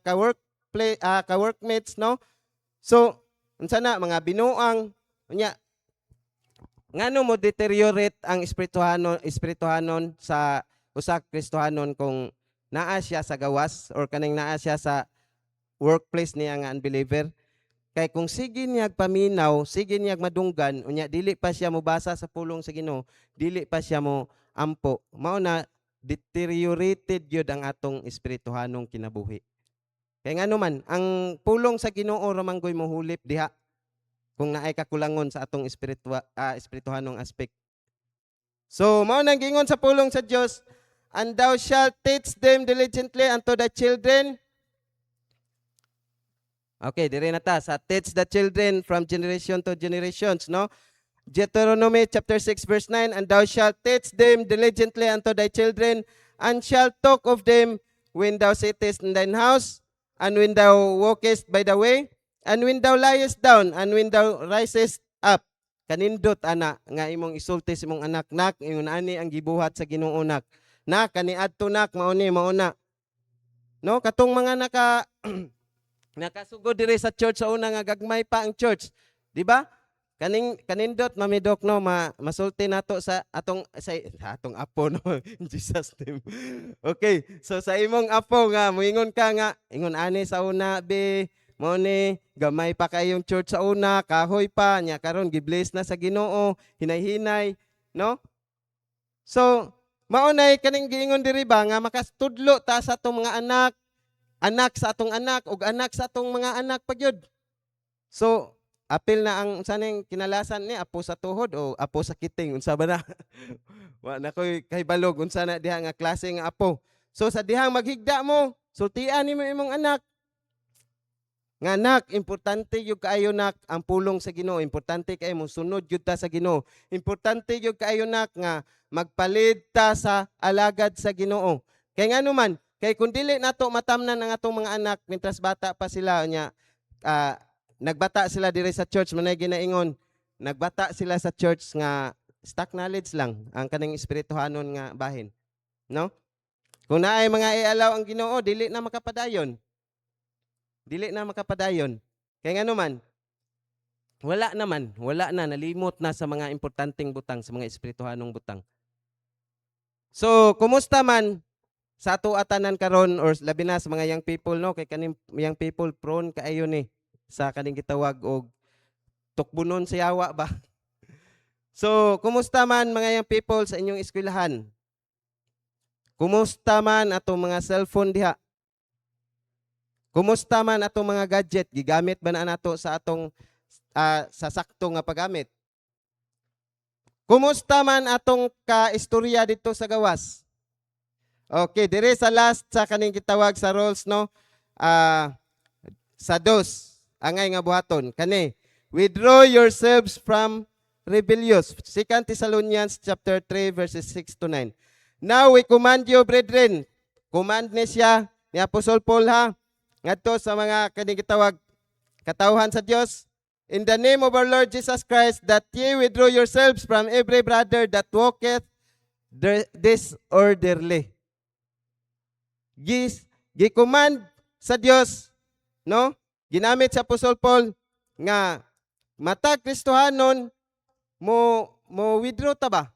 ka-workmates, no? So, unsa na mga binuang unya ngano mo deteriorate ang espirituhanon sa usa ka Kristohanon kung naa siya sa gawas or kaning naa siya sa workplace niya nga unbeliever. Kay kung sige niyag paminaw, sige niyag madunggan, unya dili pa siya mobasa sa pulong sa Ginoo, dili pa siya mo ampo, mao na deteriorated yun ang atong espirituhanong kinabuhi. Kaya nga naman, ang pulong sa Ginoo ramanggoy mo hulip diha kung naay kakulangon sa atong espirituhanong aspect. So, mao nang gingon sa pulong sa Dios, and thou shalt teach them diligently unto thy children. Okay, dire na ta sa teach the children from generation to generations, no? Deuteronomy chapter 6 verse 9, and thou shalt teach them diligently unto thy children, and shalt talk of them when thou sittest in thine house, and when thou walkest by the way, and when thou liest down, and when thou risest up. Kanindot ana nga imong isulti sa imong anak, nak ingon ani ang gibuhat sa Ginoo nak. Na kaniadto nak mauni mauna. No, katong mga nakasugod diri sa church sa una nga gagmay pa ang church, di ba? Kanindot mamidok no masulti nato sa atong apo no in Jesus name. Okay, so sa imong apo nga moingon ka nga ingon ani sa una be mo ni gamay pa kayong church sa una, kahoy pa nya karon gibless na sa Ginoo, hinay-hinay, no? So maunay kaning giingon diri ba nga makastudlo ta sa atong mga anak sa atong anak ug anak sa atong mga anak pagyud. So apil na ang saning kinalasan ni apo sa tuhod o apo sa kiting unsa ba na? Wa na koy kahibalog unsa na diha nga klase nga apo. So sa dihang maghigda mo, sultian nimo imong anak. Nga anak, importante gyud kaayo nak ang pulong sa Ginoo, importante kay mo sunod gyud ta sa Ginoo. Importante gyud kaayo nak nga magpalit ta sa alagad sa Ginoo. Kay ngano man, kay kun dili nato matamnan ang atong mga anak mintras bata pa sila nya nagbata sila dire sa church manay ginaingon, nagbata sila sa church nga stock knowledge lang ang kaning espirituhanon nga bahin, no? Kung naay mga ialaw ang Ginoo, dili na makapadayon. Dili na makapadayon. Kaya nga naman, wala na, nalimot na sa mga importanteng butang, sa mga espirituhanong butang. So, kumusta man sa ato atanan karon or labi na sa mga young people, no? Kay kaning young people prone kaayo ni sa kaning gitawag og tukbunon sa yawa ba? So, kumusta man mga young people sa inyong eskwelahan? Kumusta man atong mga cellphone diha? Kumusta man atong mga gadget? Gigamit ba na nato sa atong sa sakto nga paggamit? Kumusta man atong kaistorya dito sa gawas? Okay, dire sa last sa kaning gitawag sa roles, no? Sa dos, angay nga buhaton. Kani, withdraw yourselves from rebellious. 2 Thessalonians chapter 3 verses 6 to 9. Now we command you, brethren. Command ni siya ni Apostol Paul ha, ngadto sa mga kaning gitawag katawhan sa Dios. In the name of our Lord Jesus Christ, that ye withdraw yourselves from every brother that walketh disorderly. Gi-command sa Dios, no? Ginamit sa Apostol Paul nga matag Kristohanon mo withdraw ta ba?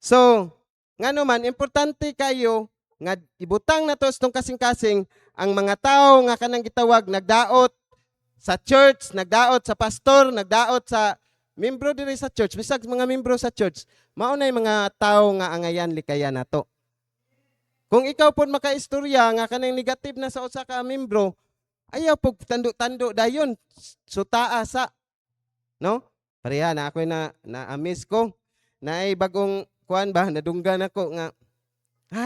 So, ngano man importante kayo nga ibutang nato sa tong kasing-kasing ang mga tao nga kanang gitawag nagdaot sa church, nagdaot sa pastor, nagdaot sa membro diri sa church, bisag mga membro sa church, mao nay mga tao nga angayan likayan nato. Kung ikaw pud makaistorya nga kanang negative na sa usa ka membro, ayaw pug tando-tando dayon sutaa sa, no? Pareha na ako na-amiss ko na ay bagong kuan ba nadunggan ako nga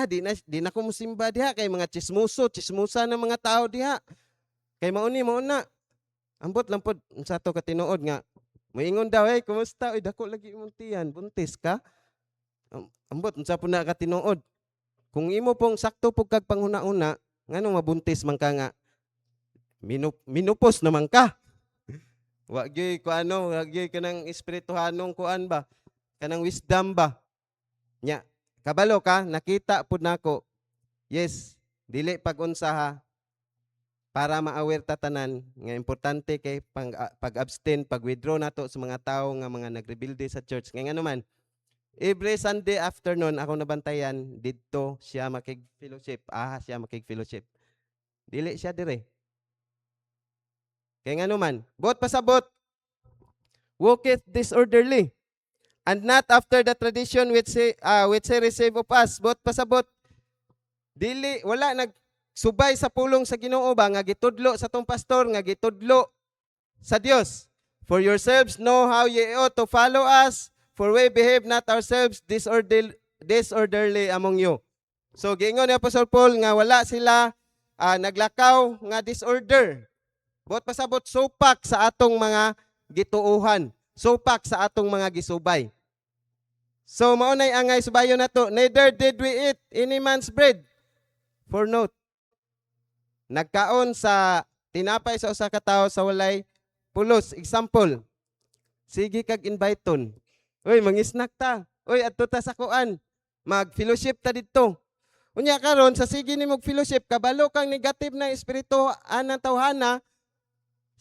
di na ko musimba diha kay mga chismusa ng mga tao diha. Kay mauna. Ambot lang pod sa to ka tinuod nga moingon daw, "Hey, kumusta? Uy, dako lagi imong tiyan, buntis ka?" Ambot unsa po na ka tinuod. Kung imo pong sakto pug kag panghuna-una, nganong mabuntis man ka nga minupos naman ka. Wa gyud ko wa gyud kanang espirituhanong kuan ba? Kanang wisdom ba? Nya, kabalo ka, nakita pud nako. Yes, dili pag-unsa ha para ma-aware ta tanan nga importante kay pag-abstain, pag-withdraw nato sa mga tao nga mga nagrebilde sa church. Nga naman, every Sunday afternoon ako nabantayan didto siya makig-fellowship. Siya makig-fellowship. Dili siya dire. Kaya nga naman, buot pasabot, walketh disorderly, and not after the tradition which he receive of us. Buot pasabot, dili, wala nagsubay sa pulong sa Ginoo ba, nga gitudlo sa tong pastor, nga gitudlo sa Dios. For yourselves know how ye ought to follow us, for we behave not ourselves disorderly among you. So, giingon ni Apostle Paul nga wala sila naglakaw nga disorder. Buot pasabot, supak sa atong mga gituuhan. Supak sa atong mga gisubay. So, maunay angay subayon nato, neither did we eat any man's bread. For note, nagkaon sa tinapay sa usa ka tawo sa walay pulos. Example, sige kag inviteon. Uy, mangisnak ta. Uy, adto ta sa kuan. Mag-fellowship ta didto. Unya karon sa sige ni mog fellowship, kabalo kang negative na espiritu anang tawhana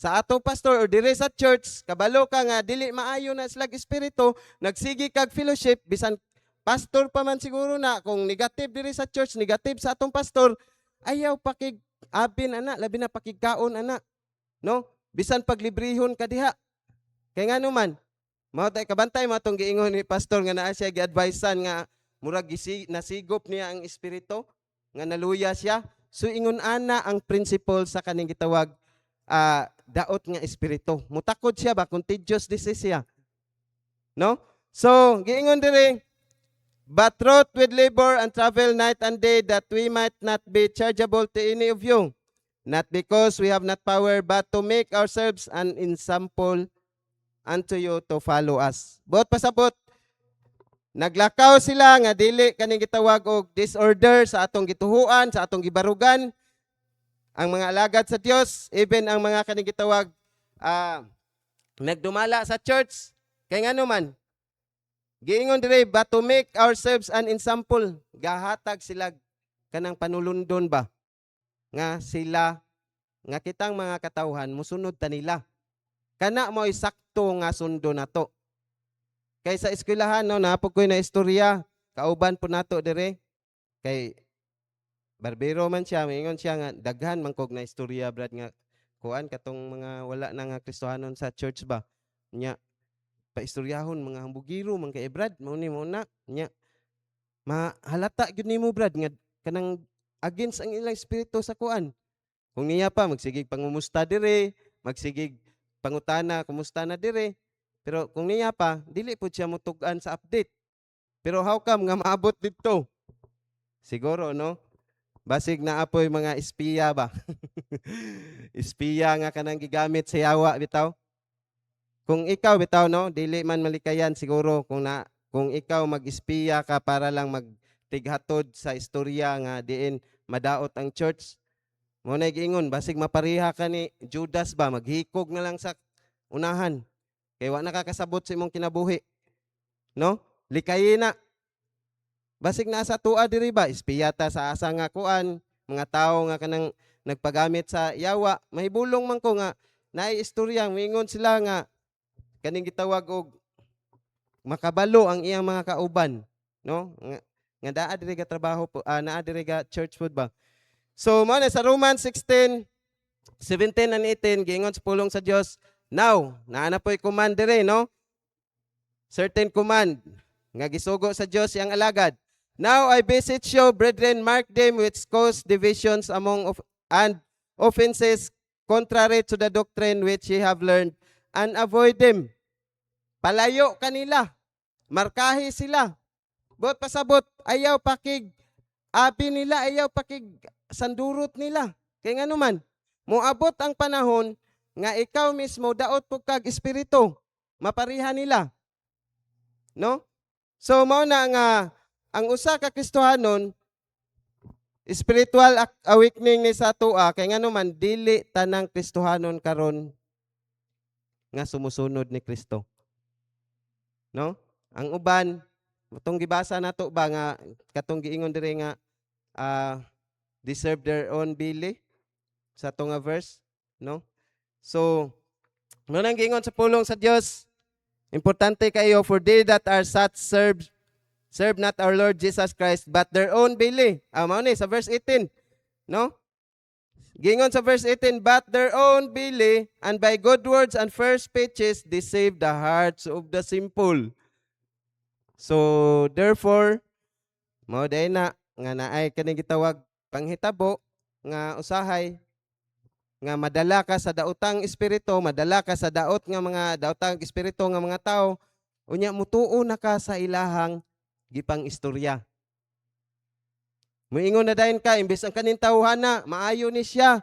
sa atong pastor or dire sa church, kabalo ka nga dili maayo na slag espiritu, nagsigi kag fellowship, bisan pastor pa man siguro na, kung negative dire sa church, negative sa atong pastor, ayaw pakig-abin ana, labi na pakigkaon ana, no? Bisan paglibrihon ka diha. Kaya nga naman, mao tay kabantay mo atong giingon ni pastor nga naa siya gi-advisean nga murag nasigop niya ang espiritu nga naluya siya. So ingon ana ang principle sa kaning gitawag daot nga espiritu. Mutakod siya ba? Contagious disease siya. No? So, giingon dire, but wrought with labor and travel night and day, that we might not be chargeable to any of you. Not because we have not power, but to make ourselves an example unto you to follow us. Buot pasabot, naglakaw sila nga dili kaning gitawag og disorder sa atong gituhuan, sa atong gibarugan, ang mga alagad sa Dios, even ang mga kaning gitawag nagdumala sa church. Kay ngano man, Giingon dire, but to make ourselves an example, gahatag sila kanang panulundon ba nga sila nga kitang mga katawhan musunod ta nila. Kana mo sakto nga sundo nato. Kay sa eskwelahan no napog koy na istorya, kauban po nato dire kay barbero man siya, moingon siya nga daghan man kog na istorya brad nga kuan katong mga wala na nga Kristohanon sa church ba. Nya paistoryahon mga hambugiro man kay brad mao ni mo na nya mahalata gyud nimo brad nga kanang against ang ilang espiritu sa kuan. Kung niya pa magsigig pangumusta dire, magsigig pangutana kumusta na dire. Pero kung niya pa dili pud siya motug-an sa update. Pero how come nga maabot didto? Siguro no. Basig na apoy mga espiya ba? Espiya nga kanang gigamit sa yawa bitaw. Kung ikaw bitaw no, dili man malikayan siguro kung ikaw mag-espiya ka para lang magtighatod sa istorya nga diin madaot ang church. Mo na giingon basig mapariha ka ni Judas ba, maghikog na lang sa unahan. Kay wa nakakasabot sa imong kinabuhi. No? Likayi na. Basig na sa tuwa diri ba, espiya ta sa asa nga kuan, mga tao nga kanang nagpagamit sa yawa, mahibulong man ko nga naay istorya mingon sila nga kaning gitawag og makabalo ang iyang mga kauban, no? Nga daa diri ga trabaho po, naa diri ga church food ba. So mo na sa Romans 16:17 and 18 giingon sa pulong sa Dios, now naa na poy command diri, no? Certain command nga gisugo sa Dios iyang alagad. Now I beseech you, brethren, mark them which cause divisions among and offenses contrary to the doctrine which ye have learned, and avoid them. Palayo kanila. Markahi sila. Bot pasabot, ayaw pakig abi nila, ayaw pakig sandurot nila. Kaya nga naman, moabot ang panahon nga ikaw mismo daot pug kag espiritu. Maparihan nila. No? So mao na nga ang usa ka Kristohanon spiritual awakening ni sa tua kay ngano man dili tanang Kristohanon karon nga sumusunod ni Kristo. No? Ang uban katong gibasa nato ba nga katong giingon dire nga deserve their own bili sa tunga verse, no? So mo nang giingon sa pulong sa Dios, importante kayo, for they that are such serve not our Lord Jesus Christ, but their own bili. Mao ni sa verse 18, no? Gingon sa verse 18, but their own bili, and by good words and fair speeches, deceive the hearts of the simple. So, therefore, mao day na, nga naay kaning gitawag panghitabo, nga usahay, nga madala ka sa daotang espiritu, madala ka sa daot nga mga daotang espiritu nga mga tao, unya mutuo na ka sa ilahang gipang istorya. Moingon na dayon ka, imbes ang kanin tawhana, maayo ni siya.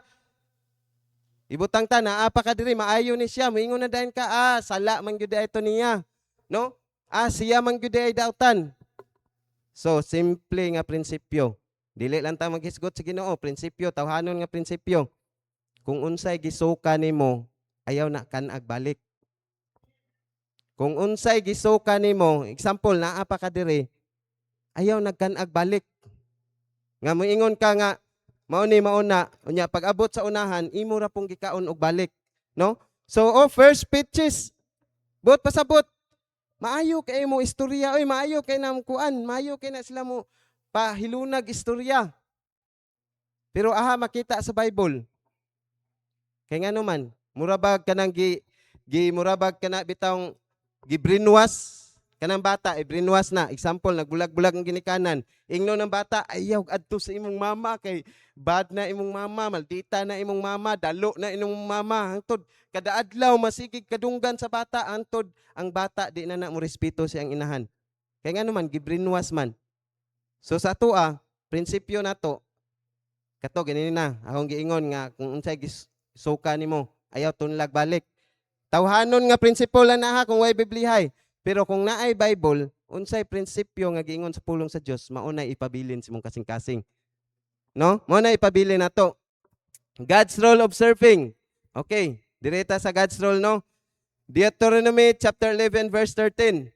Ibutang ta, naapa ka diri, maayo ni siya. Moingon na dayon ka, sala man gyud ito niya. No? Siya man gyud ay dautan. So, simple nga prinsipyo. Dili lang ta maghisgot sa Ginoo, prinsipyo, tawhanon nga prinsipyo. Kung unsay gisuka nimo, ayaw na kanag balik. Kung unsay gisuka nimo, example, naapa ka diri, ayaw nagkanag balik. Nga moingon ka nga mao ni mauna unya pag abot sa unahan imo ra pong gikaon og balik, no? So first speeches bot pasabot maayo kay mo istorya, oy maayo kay nam kuan, maayo kay na sila mo pahilunag istorya. Pero makita sa Bible. Kay ngano man murabag kanang gi murabag kana bitawng gibrinwas kanang bata, ibrinwas na. Example, nagbulag-bulag ang ginikanan. Ingno ng bata, ayaw adto sa imong mama kay bad na imong mama, maldita na imong mama, dalo na imong mama. Hangtod, kada adlaw masigig kadunggan sa bata, hangtod ang bata di na mo respeto siyang inahan. Kaya nga naman, gibrinwas man. So sa tua, prinsipyo na to, kato, ganini na, akong giingon nga, kung unsay gisuka nimo, ayaw tunlag balik. Tawhanon nga prinsipyo lang na kung way biblihay. Pero kung naay Bible, unsay prinsipyo nga giingon sa pulong sa Dios, maunay ipabilin sa imong kasing-kasing. No? Maunay ipabilin nato. God's role of serving. Okay, direta sa God's role, no? Deuteronomy chapter 11 verse 13.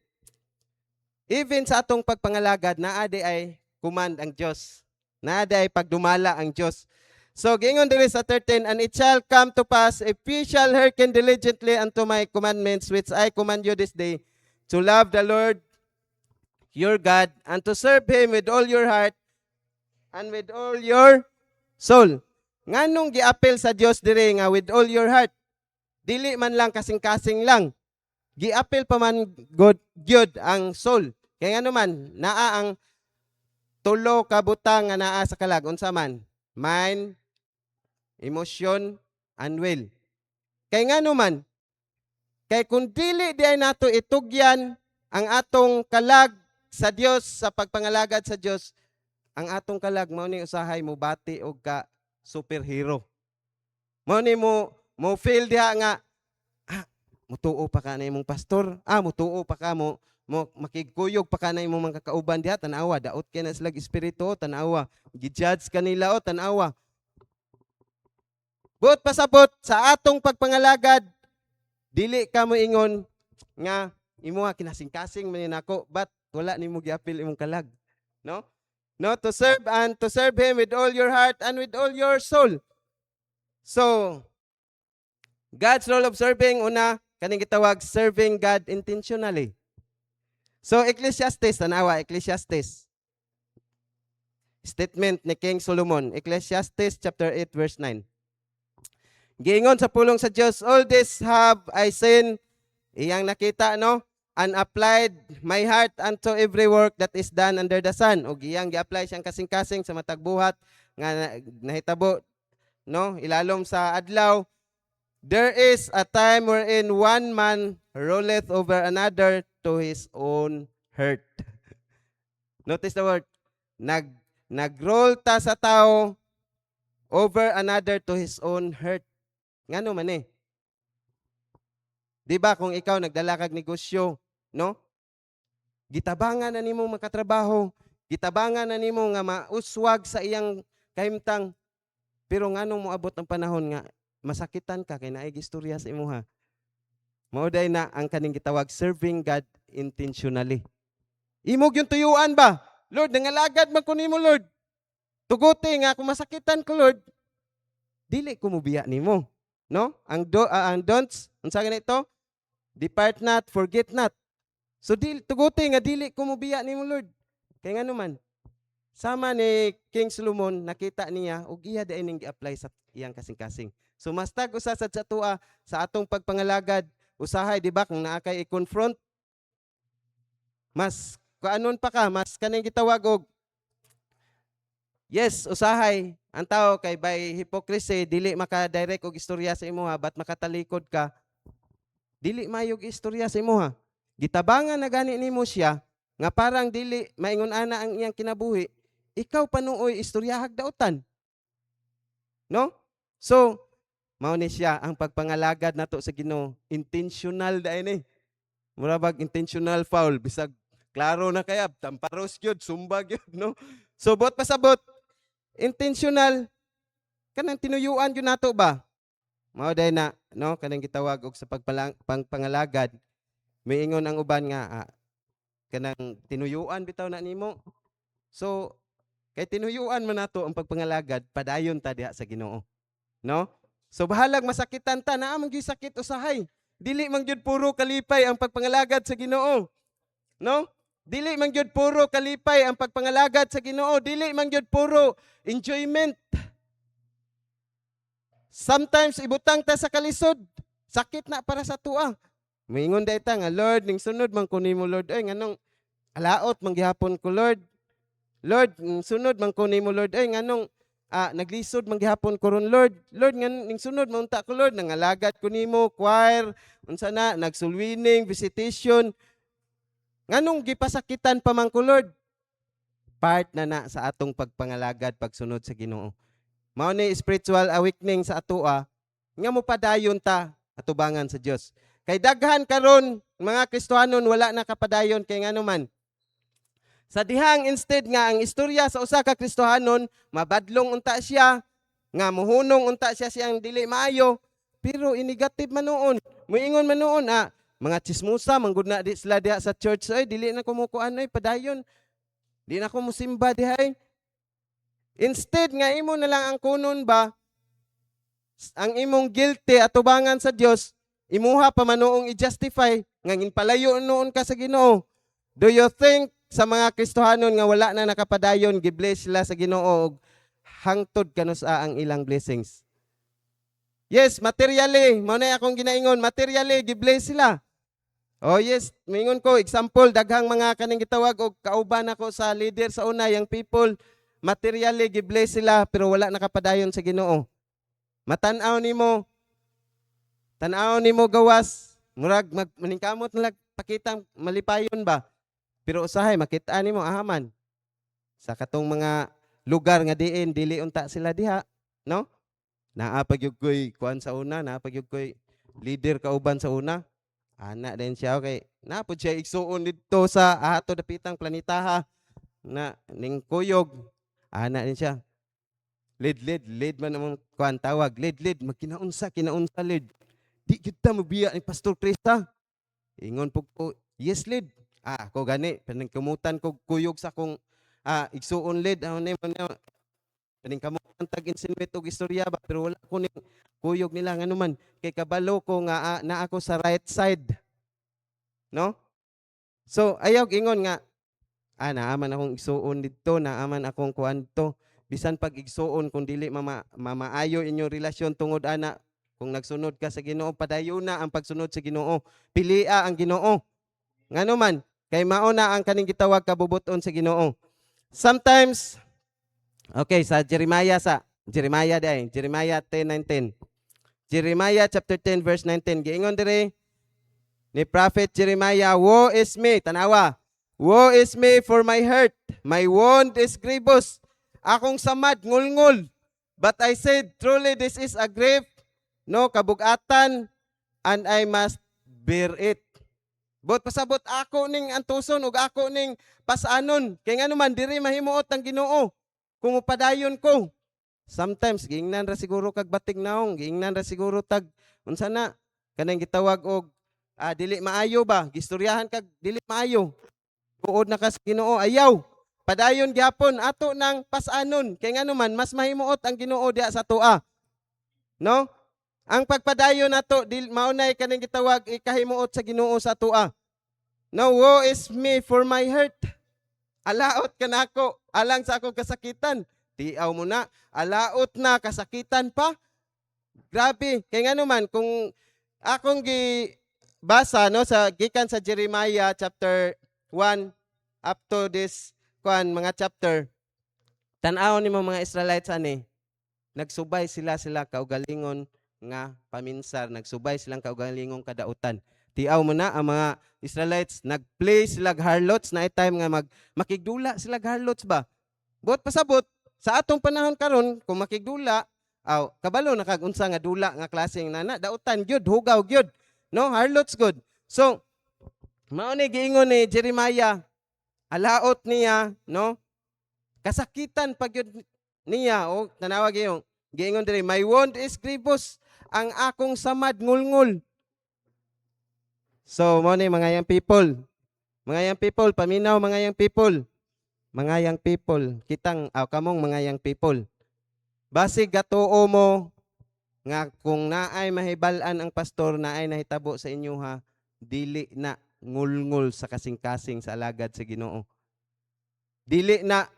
Even sa atong pagpangalagad, naadi ay command ang Dios. Naadi ay pagdumala ang Dios. So, giingon diri sa 13, and it shall come to pass, if ye shall hearken diligently unto my commandments, which I command you this day, to love the Lord your God, and to serve Him with all your heart, and with all your soul. Nganong giapel sa Dios diri nga with all your heart? Dili man lang kasing-kasing lang. Giapel pa man gyud ang soul. Kaya nga naman, naa ang tulo ka butang nga naa sa kalag. Unsa man? Mind, emotion, and will. Kaya nga naman, kay kung dili di ay nato itugyan ang atong kalag sa Dios, sa pagpangalagad sa Dios, ang atong kalag mao ni usahay mo bati og ka superhero. Mao ni mo feel diha nga mutuo pa ka na imong pastor, mutuo pa ka mo makigkuyog pa ka na imong mga kakauban diha, tanawa daot kay na sila espiritu, tanawa gi-judge kanila o tanawa. Buot pasabot sa atong pagpangalagad, dili ka mo ingon nga imo kinasing-kasing man nako, but wala nimo giapil imong kalag, no? No, to serve Him with all your heart and with all your soul. So, God's role of serving, una, kaning gitawag serving God intentionally. So, Ecclesiastes, tanawa, Ecclesiastes. Statement ni King Solomon, Ecclesiastes chapter 8, verse 9. Giingon sa pulong sa Dios, all this have I seen, iyang nakita, no? And applied my heart unto every work that is done under the sun. O iyang gi-apply siyang kasing-kasing sa matag buhat nga nahitabo, no? Ilalom sa adlaw. There is a time wherein one man ruleth over another to his own hurt. Notice the word. Nag-roll ta sa tao over another to his own hurt. Ngano man eh. Di ba kung ikaw nagdala kag negosyo, no? Gitabangan na nimo makatrabaho, gitabangan na nimo nga mauswag sa iyang kahimtang. Pero nganong moabot ang panahon nga masakitan ka kay naay gistorya sa imuha. Mao day na ang kaning gitawag serving God intentionally. Imog yung tuyuan ba? Lord, nangalagad man ko nimo, Lord. Tuguti nga kung masakitan ko, Lord, dili ko mubiya nimo. No? Ang don'ts, unsa ganito? Depart not, forget not. So tuguti nga dili ko mubiya nimo, Lord. Kaya nga naman, sama ni King Solomon, nakita niya ug iya day ning gi-apply sa iyang kasing-kasing. So mas tag usa sa tua sa atong pagpangalagad, usahay di ba kung naa kay i-confront, mas kaanon pa ka, mas kaning gitawag og yes, usahay ang tao kay by hypocrisy dili maka-direct og istorya sa imuha, but makatalikod ka, dili mayog istorya sa imuha. Gitabangan na gani nimo siya nga parang dili maingon ana ang iyang kinabuhi, ikaw panuoy istoryahag daotan. No? So, mao ni siya ang pagpangalagad nato sa Ginoo, intentional daay ni. Mura bag intentional foul, bisag klaro na kaya tamparos gyud, sumbag gyud, no? So bot pasabot, intentional kanang tinuyuan gyud nato ba? Mao day na, no, kanang gitawag og sa pagpangalagad, miingon ang uban nga kanang tinuyuan bitaw na nimo. So kay tinuyuan man nato ang pagpangalagad, padayon ta diha sa Ginoo, no? So bahalag masakitan ta, naa man gyud sakit usahay. Dili man gyud puro kalipay ang pagpangalagad sa Ginoo. No? Dili man gyud puro kalipay ang pagpangalagad sa Ginoo, dili man gyud puro enjoyment. Sometimes ibutang ta sa kalisod, sakit na para sa tuwa. Moingon day ta nga, Lord, ning sunod man ko nimo, Lord, ay nganong alaot man gihapon ko, Lord. Lord, sunod man ko nimo, Lord, ay nganong naglisod man gihapon ko ron, Lord. Lord, ning sunod maunta ko, Lord, nangalagad ko nimo, choir, unsa na, nagsulwining, visitation. Nganong gipasakitan pa man ko, Lord? Part na sa atong pagpangalagad, pagsunod sa Ginoo. Mao ni spiritual awakening sa atoa, nga mo padayon ta atubangan sa Dios. Kay daghan karon mga Kristohanon wala na kapadayon kay ngano man. Sa dihang instead nga ang istorya sa usa ka Kristohanon, mabadlong unta siya, nga muhunong unta siya siyang dili maayo, pero inigative man noon. Muingon man noon, mga chismusa manggod na di sila diha sa church ay dili na ko mo kuan ay padayon. Di na ko musimba diha ay. Instead nga imo na lang ang kunon ba ang imong guilty atubangan sa Dios, imuha pa manuong i-justify nga ginpalayo noon ka sa Ginoo. Do you think sa mga Kristohanon nga wala na nakapadayon gibless sila sa Ginoo og hangtod kanus ang ilang blessings? Yes, materially, mao na akong ginaingon, materially gibless sila. Oh yes, mingon ko example daghang mga kaning gitawag og kauban ako sa leader sa una yang people, materially gibless sila pero wala nakapadayon sa Ginoo. Matanaw nimo gawas murag maningkamot na pakitang malipayon ba, pero usahay makita nimo ahaman sa katong mga lugar nga diin dili unta sila diha, no? Naapagyug koy kuan sa una, naapagyug koy leader kauban sa una, ana din siya okay, napod siya igsuon didto sa ato dapitang planetaha na ning kuyog, ana din siya. Lead man among kuan tawag, lead magkinaunsa lead. Di kita mabiya ni Pastor Krista. Ingon po ko, yes lead. Ako gani, paningkamutan ko kuyog sa akong igsuon lead. Paningkamutan tag insinuate og istorya ba, pero wala ko ning kuyog nila nga naman. Kay kabalo ko nga na ako sa right side. No? So, ayaw ingon nga, naaman akong igsuon dito, naaman akong kuan to. Bisan pag igsuon kung dili mamaayo inyong relasyon tungod ana, kung nagsunod ka sa Ginoo, padayon na ang pagsunod sa Ginoo. Pilia ang Ginoo. Ngano man, kay mao na ang kaning gitawag kabubuton sa Ginoo. Sometimes, okay, sa Jeremiah 10:19. Jeremiah chapter 10 verse 19. Giingon dire ni prophet Jeremiah, woe is me, tanawa. Woe is me for my hurt, my wound is grievous. Akong samad, ngulngul. But I said, truly this is a grief, no, kabugatan, and I must bear it. But pasabot ako ning antuson, ug ako ning pasanon. Kaya nga naman, diri mahimuot ang Ginoo. Kung upadayon ko. Sometimes, giingnan ra siguro kag batig naong, giingnan ra siguro tag, unsa na, kanang gitawag og, dili maayo ba? Gistoryahan kag dili maayo. Tuod na ka sa Ginoo, ayaw. Padayon gyapon ato ng pasanon. Kay nga naman mas mahimuot ang Ginoo diha sa tua. No? Ang pagpadayon nato mao nay kaning gitawag ikahimuot sa Ginoo sa tua. No, woe is me for my hurt. Alaot kanako alang sa akong kasakitan. Tiaw mo na, alaot na kasakitan pa. Grabe, kay nga naman kung akong gibasa no sa gikan sa Jeremiah chapter 1 up to this mga chapter, tan-aw nimo mga Israelites ani, nagsubay sila kaugalingon nga paminsar, nagsubay silang kaugalingong kadautan. Tiaw mo na ang mga Israelites nagplay sila harlots na time nga makigdula sila harlots ba. Buot pasabot sa atong panahon karon kung makigdula, kabalo na kag unsa nga dula nga klaseng nana dautan gyud, hugaw gyud, no, harlots good. So mao ni giingon ni Jeremiah, alaot niya, no? Kasakitan pag yun niya, tanawag yung, giingon dire, my wound is grievous, ang akong samad ngulngul. So, mo ni mga young people, paminaw mga young people, kitang, kamong mga young people, basig gatuo mo, nga kung naay mahibalan ang pastor, naay nahitabo sa inyo ha, dili na ngulngul sa kasing-kasing sa alagad sa Ginoo. Dili na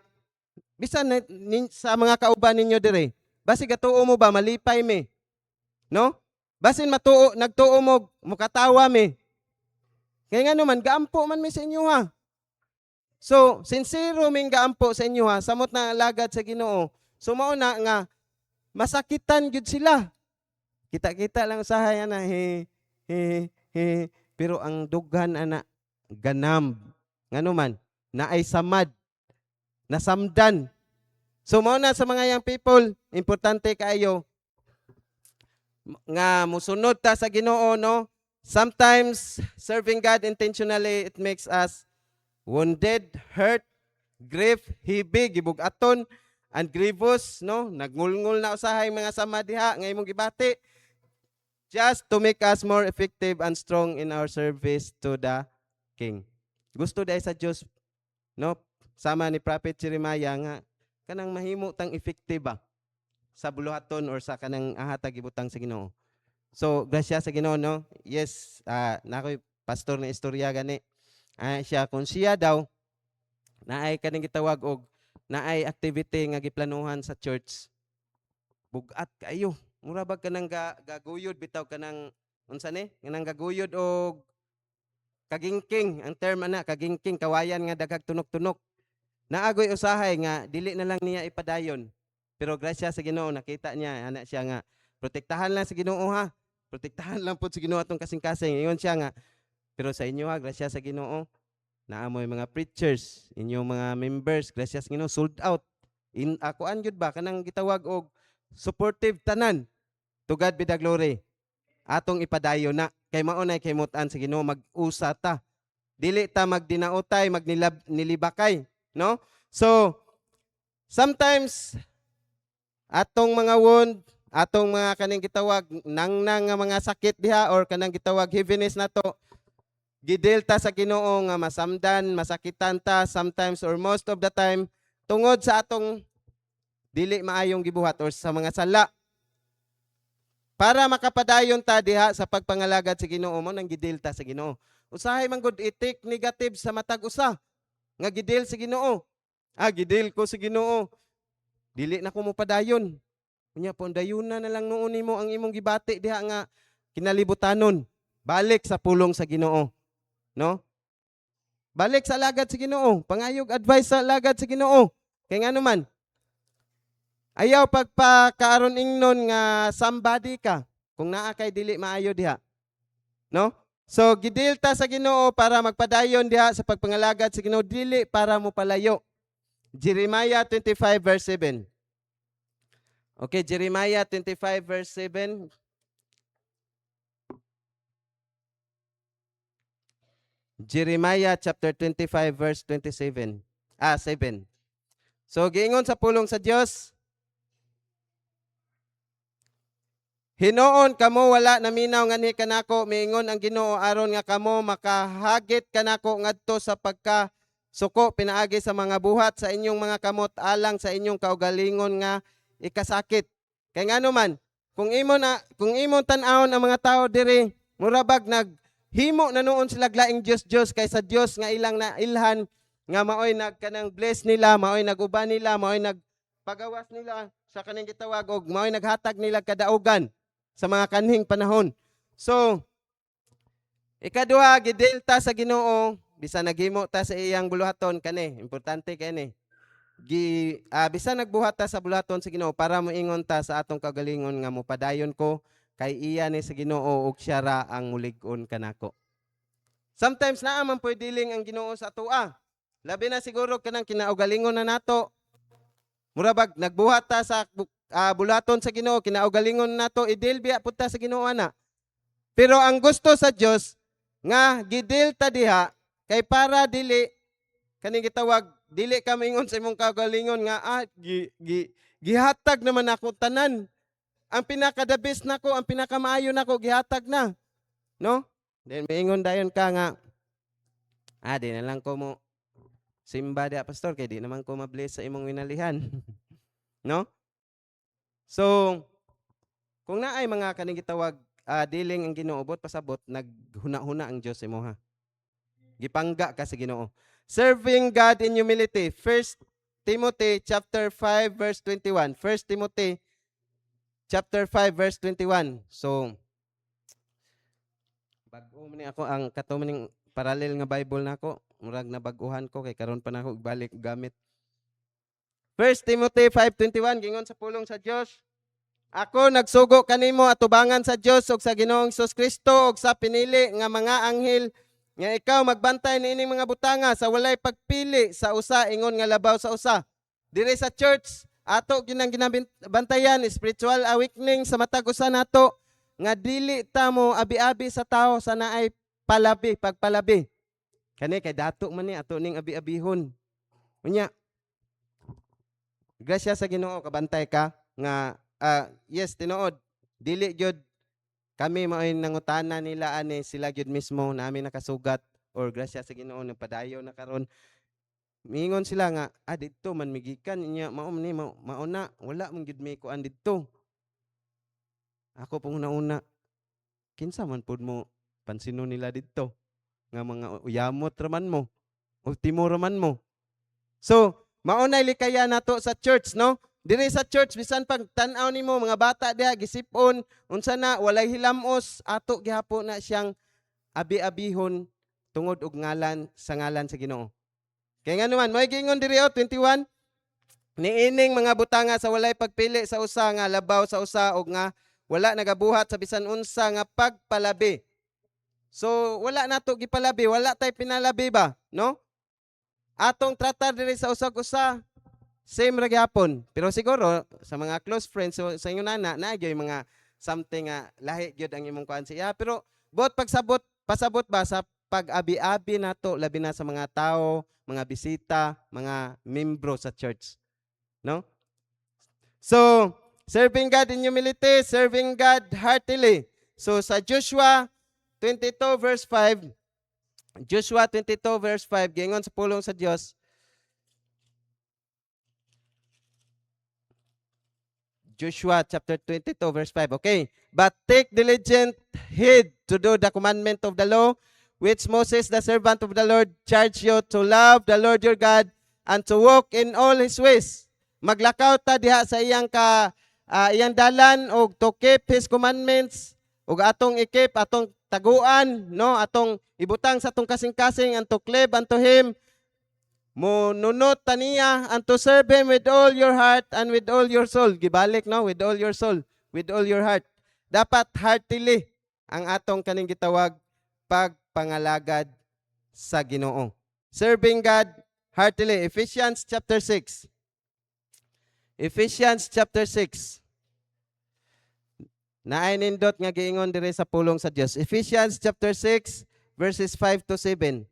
bisan sa mga kauban ninyo dire. Basi gatuo mo ba malipay me? No? Basin nagtuo mo mukatawa me. Kaya nga naman gaampo man mi sa inyo ha. So, sincero ming gaampo sa inyo ha, samot na alagad sa Ginoo. So mao na nga masakitan gyud sila. Kita-kita lang usahay ana he. Pero ang dughan ana ganam ngano man naay samad nasamdan. So mao na sa mga young people, importante kaayo nga musunod ta sa Ginoo, no? Sometimes serving God intentionally it makes us wounded, hurt, grief, heavy, gibugaton, and grievous, no? Nagngulngul na usahay mga sama diha nga imong gibati. just to make us more effective and strong in our service to the King. Gusto dahil sa Diyos, no? Sama ni Prophet Jeremiah nga, kanang mahimo tang effective ba sa buluhaton or sa kanang ahatag ibutang sa Ginoo. So, grasya sa Ginoo, no? Yes, nakoy pastor na istorya gani. Siya, kung siya daw, naay kanang gitawag og naay activity nga giplanuhan sa church, bugat kayo. Mura ba kanang gaguyod bitaw kanang unsa ni? Kanang gaguyod og kagingking, ang term ana kagingking, kawayan nga daghag tunok-tunok. Naagoy usahay nga dili na lang niya ipadayon. Pero grasya sa Ginoo nakita niya ana siya nga protektahan lang sa Ginoo ha. Protektahan lang pud sa Ginoo atong kasing-kasing. Ingon siya nga pero sa inyo ha grasya sa Ginoo naamoy mga preachers, inyong mga members, grasya sa Ginoo sold out. Akoan gyud ba kanang gitawag og supportive tanan. To God be the glory. Atong ipadayon na kay mao nay kimutan sa Ginoo mag-usa ta. Dili ta magdinaotay, magnilibakay, no? So sometimes atong mga wound, atong mga kaning gitawag nang nga mga sakit diha or kanang gitawag heaviness nato, gidelta sa Ginoo nga masamdan, masakitan ta sometimes or most of the time tungod sa atong dili maayong gibuhat or sa mga sala. Para makapadayon ta diha sa pagpangalagad sa Ginoo mo nang gidelta sa Ginoo. Usahay man gud itik negative sa matag usa nga gidel sa Ginoo. Gidel ko sa Ginoo. Dili na ko mo padayon. Unya po dayuna na lang noon nimo ang imong gibati diha nga kinalibutanon. Balik sa pulong sa Ginoo. No? Balik sa lagad sa Ginoo. Pangayog advice sa lagad sa Ginoo. Kay ngano man ayaw pagpakaaron ingnon nga somebody ka kung naa kay dili maayo diha. No? So gidilta sa Ginoo para magpadayon diha sa pagpangalagad sa Ginoo dili para mo palayo. Jeremiah 25 verse 7. Okay, Jeremiah 25 verse 7. Jeremiah chapter 25 verse 27. 7. So giingon sa pulong sa Dios, hinoon kamo wala naminaw nganhi kanako miingon ang Ginoo aron nga kamo makahagit kanako ngadto sa pagkasuko pinaagi sa mga buhat sa inyong mga kamot alang sa inyong kaugalingon nga ikasakit. Kay ngano man kung imong tan-awon ang mga tao diri murabag naghimo na noon sila glaing Dios kaysa Dios nga ilang na ilhan nga maoy nagkanang bless nila, maoy naguban nila, maoy nagpagawas nila sa kaning gitawag og maoy naghatag nila kadaugan sa mga kanhing panahon. So, ikaduha, gidelta sa Ginoo, bisan naghimo ta sa iyang buluhaton kani, importante kani. Bisan nagbuhat ta sa buluhaton sa Ginoo para moingon ta sa atong kagalingon nga mopadayon ko kay iya ni sa Ginoo ug siya ra ang mulig-on kanako. Sometimes naa man pwede diling ang Ginoo sa atoa. Labi na siguro kanang kinaugalingon na nato. Murabag nagbuhat ta sa bulaton sa Ginoo, kinaugalingon nato idilbiya punta sa Ginoo ana. Pero ang gusto sa Dios nga gidil ta diha kay para dili kaning gitawag dili ka mingon sa imong kaugalingon nga gihatag naman ako tanan. Ang pinaka-the best nako, ang pinakamaayo nako gihatag na. No? Then mingon dayon ka nga di na lang ko mo simba diha pastor kay di naman ko ma-bless sa imong winalihan. No? So, kung naay mga kaning gitawag diling ang Ginoo bot pasabot naghuna-huna ang Dios imo ha. Gipangga ka sa Ginoo. Serving God in humility. 1 Timothy chapter 5 verse 21. 1 Timothy chapter 5 verse 21. So bag-o man ako ang kato maning parallel nga Bible nako. Murag nabaguhan ko kay karon pa nako ibalik gamit. 1 Timothy 5:21 gingon sa pulong sa Dios, ako nagsugo kanimo atubangan sa Dios ug sa Ginoong Hesus Kristo ug sa pinili nga mga anghel nga ikaw magbantay niining mga butanga sa walay pagpili sa usa ingon nga labaw sa usa. Diri sa church ato ginang ginabantayan spiritual awakening sa matag usa nato nga dili ta mo abi-abi sa tao sa naay pagpalabi. Kani kay dato man ni ato ning abi-abihon. Unya grasya sa Ginoo kabantay ka nga yes tinuod dili gyud Kami mao'y nangutana nila ani sila gyud mismo namin nakasugat or grasya sa Ginoo nagpadayo na karon. Miingon sila nga didto man migikan inya mao ni mauna wala man gyud may kuan didto. Ako pong nauna kinsa man pud mo pansino nila didto nga mga uyamot raman mo ultimo raman mo. So mao nay likaya nato sa church, no? Diri sa church bisan pag tan-aw nimo mga bata diha gisip-on unsa na walay hilamos ato gihapon na siyang abi-abihon tungod og ngalan sa Ginoo. Kaya nga naman mo'y giingon diri 21 niining mga butanga sa walay pagpili sa usa nga labaw sa usa og nga wala nagabuhat sa bisan unsa nga pagpalabi. So wala nato gipalabi, wala tay pinalabi ba, no? Atong tratar diri sa usag-usa same ra gyapon. Pero siguro sa mga close friends so, sa inyo nana naagyo mga something nga lahi gyud ang imong kuan siya. Pero bot pasabot ba sa pag-abi-abi nato labi na sa mga tao, mga bisita, mga membro sa church, no? So, serving God in humility, serving God heartily. So sa Joshua 22 verse 5, Joshua 22 verse 5, gingon sa pulong sa Dios, Joshua chapter 22 verse 5. Okay. But take diligent heed to do the commandment of the law, which Moses the servant of the Lord charged you to love the Lord your God and to walk in all His ways. Maglakaw ta diha sa iyang iyang dalan og to keep His commandments ug atong ikip atong taguan, no, atong ibutang sa atong kasing-kasing and to cleave unto Him. Mununot taniya and to serve Him with all your heart and with all your soul. Gibalik, no? With all your soul, with all your heart. Dapat heartily ang atong kaning gitawag pagpangalagad sa Ginoo. Serving God heartily. Ephesians chapter 6. Ephesians chapter 6. Naay nindot nga giingon diri sa pulong sa Dios. Ephesians chapter 6 verses 5 to 7.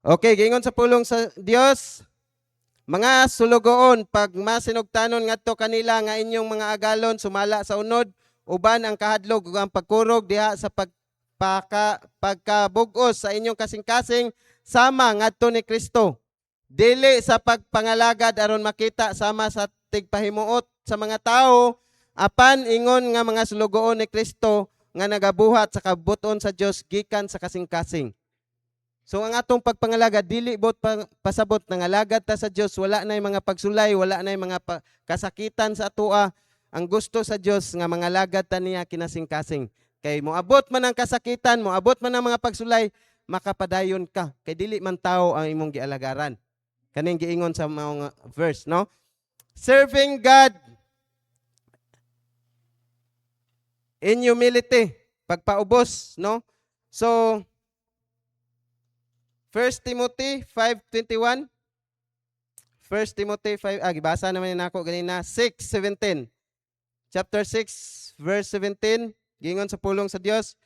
Okay, gingon sa pulong sa Dios, mga sulugoon, pag masinugtanon ngadto kanila nga inyong mga agalon sumala sa unod, uban ang kahadlok ug ang pagkurog diha sa pagkabug-os sa inyong kasing-kasing sama ngadto ni Kristo. Dili sa pagpangalagad aron makita sama sa tigpahimuot sa mga tao, apan ingon nga mga sulugoon ni Kristo nga nagabuhat sa kabuton sa Dios gikan sa kasing-kasing. So ang atong pagpangalagad dili bot pasabot nangalagad ta sa Dios, wala nay mga pagsulay, wala nay mga kasakitan sa atoa. Ang gusto sa Dios nga mangalagad ta niya kinasing-kasing. Kay moabot man ang kasakitan, moabot man ang mga pagsulay, makapadayon ka. Kay dili man tao ang imong gialagaran. Kaning giingon sa mga verse, no? Serving God in humility, pagpaubos, no? So 1 Timothy 5:21. 1 Timothy 5, gibasa naman yun ako ganina, 6:17. Chapter 6, verse 17, gingon sa pulong sa Dios,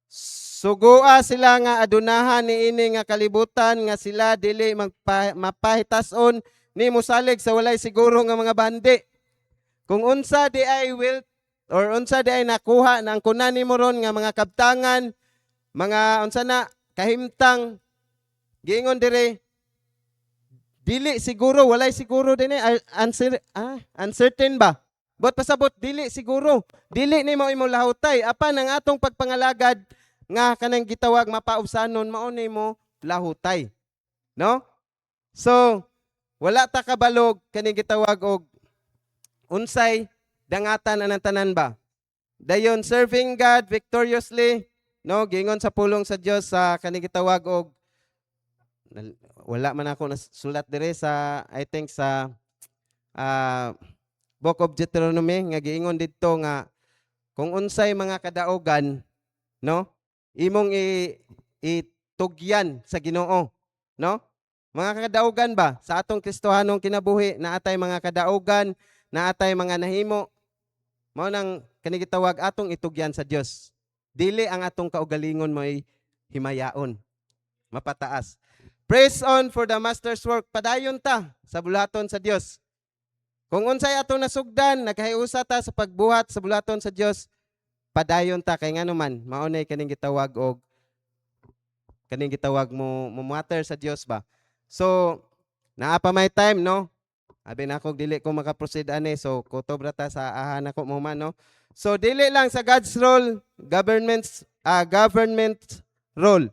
sugua sila nga adunahan niini nga kalibutan nga sila dili mapahitason ni mosalig sa walay siguro nga mga bandi. Kung unsa di ay will or unsa di ay nakuha nang kunan nimo ron nga mga kabtangan, mga unsa na kahimtang, giingon dire dili siguro, walay siguro din uncertain ba? But pasabot dili siguro, dili ni mo imo lahutay apan ang atong pagpangalagad nga kanang gitawag mapaubsanon mao ni mo lahutay, no? So wala ta kabalog kaning gitawag og unsay dangatan anang tanan ba? Dayon serving God victoriously, no, gingon sa pulong sa Dios sa kaning gitawag og wala man ako nasulat dire sa I think sa Book of Deuteronomy nga giingon didto nga kung unsay mga kadaogan, no, imong itugyan sa Ginoo, no? Mga kadaogan ba sa atong Kristohanong kinabuhi naatay mga kadaogan, naatay mga nahimo mao nang kani gitawag atong itugyan sa Dios. Dili ang atong kaugalingon mo ay himayaon, mapataas. Praise on for the master's work. Padayon ta sa bulaton sa Dios. Kung unsay ato nasugdan, naghahiusa ta sa pagbuhat sa bulaton sa Dios, padayon ta kay ngano man maunay kaning gitawag og kaning gitawag mo matter sa Dios ba. So naa pa may time no. Abi na ako dili ko makaproceed ani so kutob ra ta sa ahan ako mo man no. So dili lang sa God's role, government role.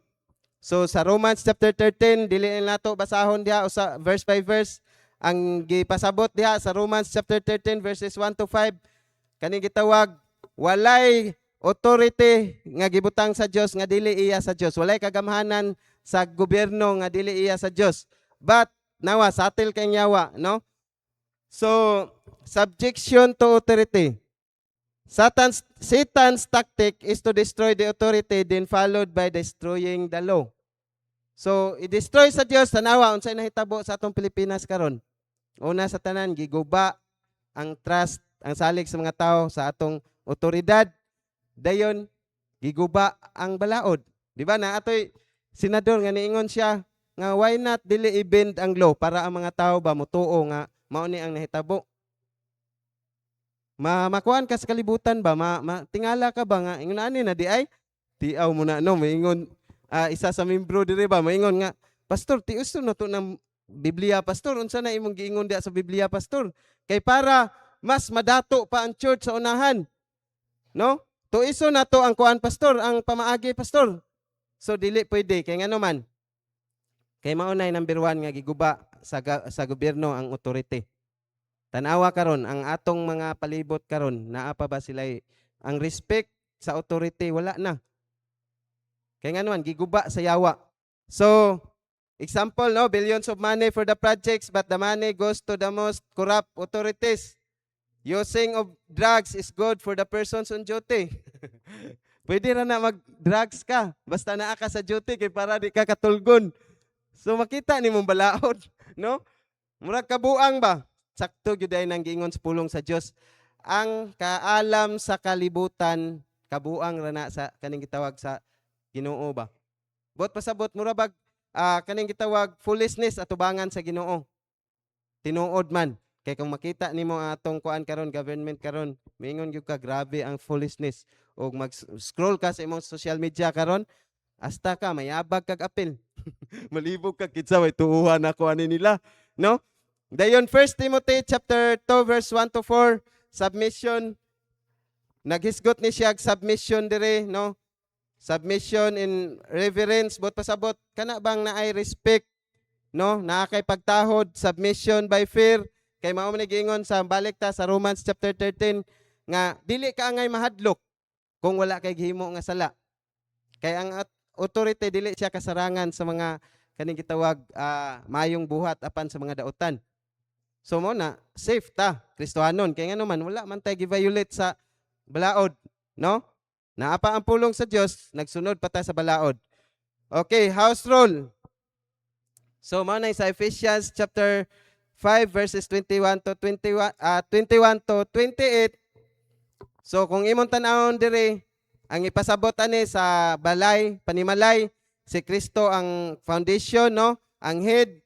So sa Romans chapter 13 dili na nato basahon diha usa verse by verse ang gipasabot diha sa Romans chapter 13 verses 1 to 5 kaning gitawag walay authority nga gibutang sa Dios nga dili iya sa Dios. Walay kagamhanan sa gobyerno nga dili iya sa Dios. But nawa satil kay yawa, no? So subjection to authority. Satan's tactic is to destroy the authority then followed by destroying the law. So i-destroy sa Dios tanawa unsay nahitabo sa atong Pilipinas karon. Una sa tanan giguba ang trust, ang salig sa mga tao sa atong otoridad. Dayon giguba ang balaod. Di ba na atoy senador nga niingon siya nga why not dili i-bend ang law para ang mga tao ba mutuo nga mao ni ang nahitabo. Makuan ka sa kalibutan ba? Tingala ka ba nga ingon ani na di ay tiaw mo na no maingon isa sa membro dire ba maingon nga pastor tius na to ng Biblia pastor unsa na imong giingon diha sa Biblia pastor kay para mas madato pa ang church sa unahan. No? Tuiso na to ang kuan pastor, ang pamaagi pastor. So dili pwede kay ngano man. Kay maunay number 1 nga giguba sa gobyerno ang authority. Tanawa karon ang atong mga palibot karon naa pa ba sila ang respect sa authority wala na. Kay ngano man giguba sa yawa. So example no billions of money for the projects but the money goes to the most corrupt authorities. Using of drugs is good for the persons on duty. Pwede ra na mag-drugs ka basta naa ka sa duty kay para di ka katulgon. So makita nimong balaod, no? Murag kabuang ba? Sakto gyud ay nang giingon sa pulong sa Dios. Ang kaalam sa kalibutan kabuang ra na sa kaning gitawag sa Ginoo ba. Bot pasabot mura bag kaning gitawag foolishness atubangan sa Ginoo. Tinuod man kay kung makita nimo atong kuan karon government karon miingon gyud ka grabe ang foolishness og mag-scroll ka sa imong social media karon hasta ka mayabag kag apil. Malibog ka kitsa way tuuhan ako ani nila, no? Dayon 1 Timothy chapter 2 verse 1 to 4 submission naghisgot ni siya submission dire no submission in reverence bot pasabot kana bang naay respect no naa kay pagtahod submission by fear kay mao man giingon sa balik ta sa Romans chapter 13 nga dili ka angay mahadlok kung wala kay gihimo nga sala kay ang authority dili siya kasarangan sa mga kaning gitawag mayong buhat apan sa mga daotan. So mo na safe ta Kristohanon kay ngano man wala man tay gi-violate sa balaod, no? Naapa ang pulong sa Dios, nagsunod pa ta sa balaod. Okay, house rule. So mao na sa Ephesians chapter 5 verses 21 to 28. So kung imong tan-awon dire ang ipasabot ani sa balay, panimalay, si Kristo ang foundation, no? Ang head,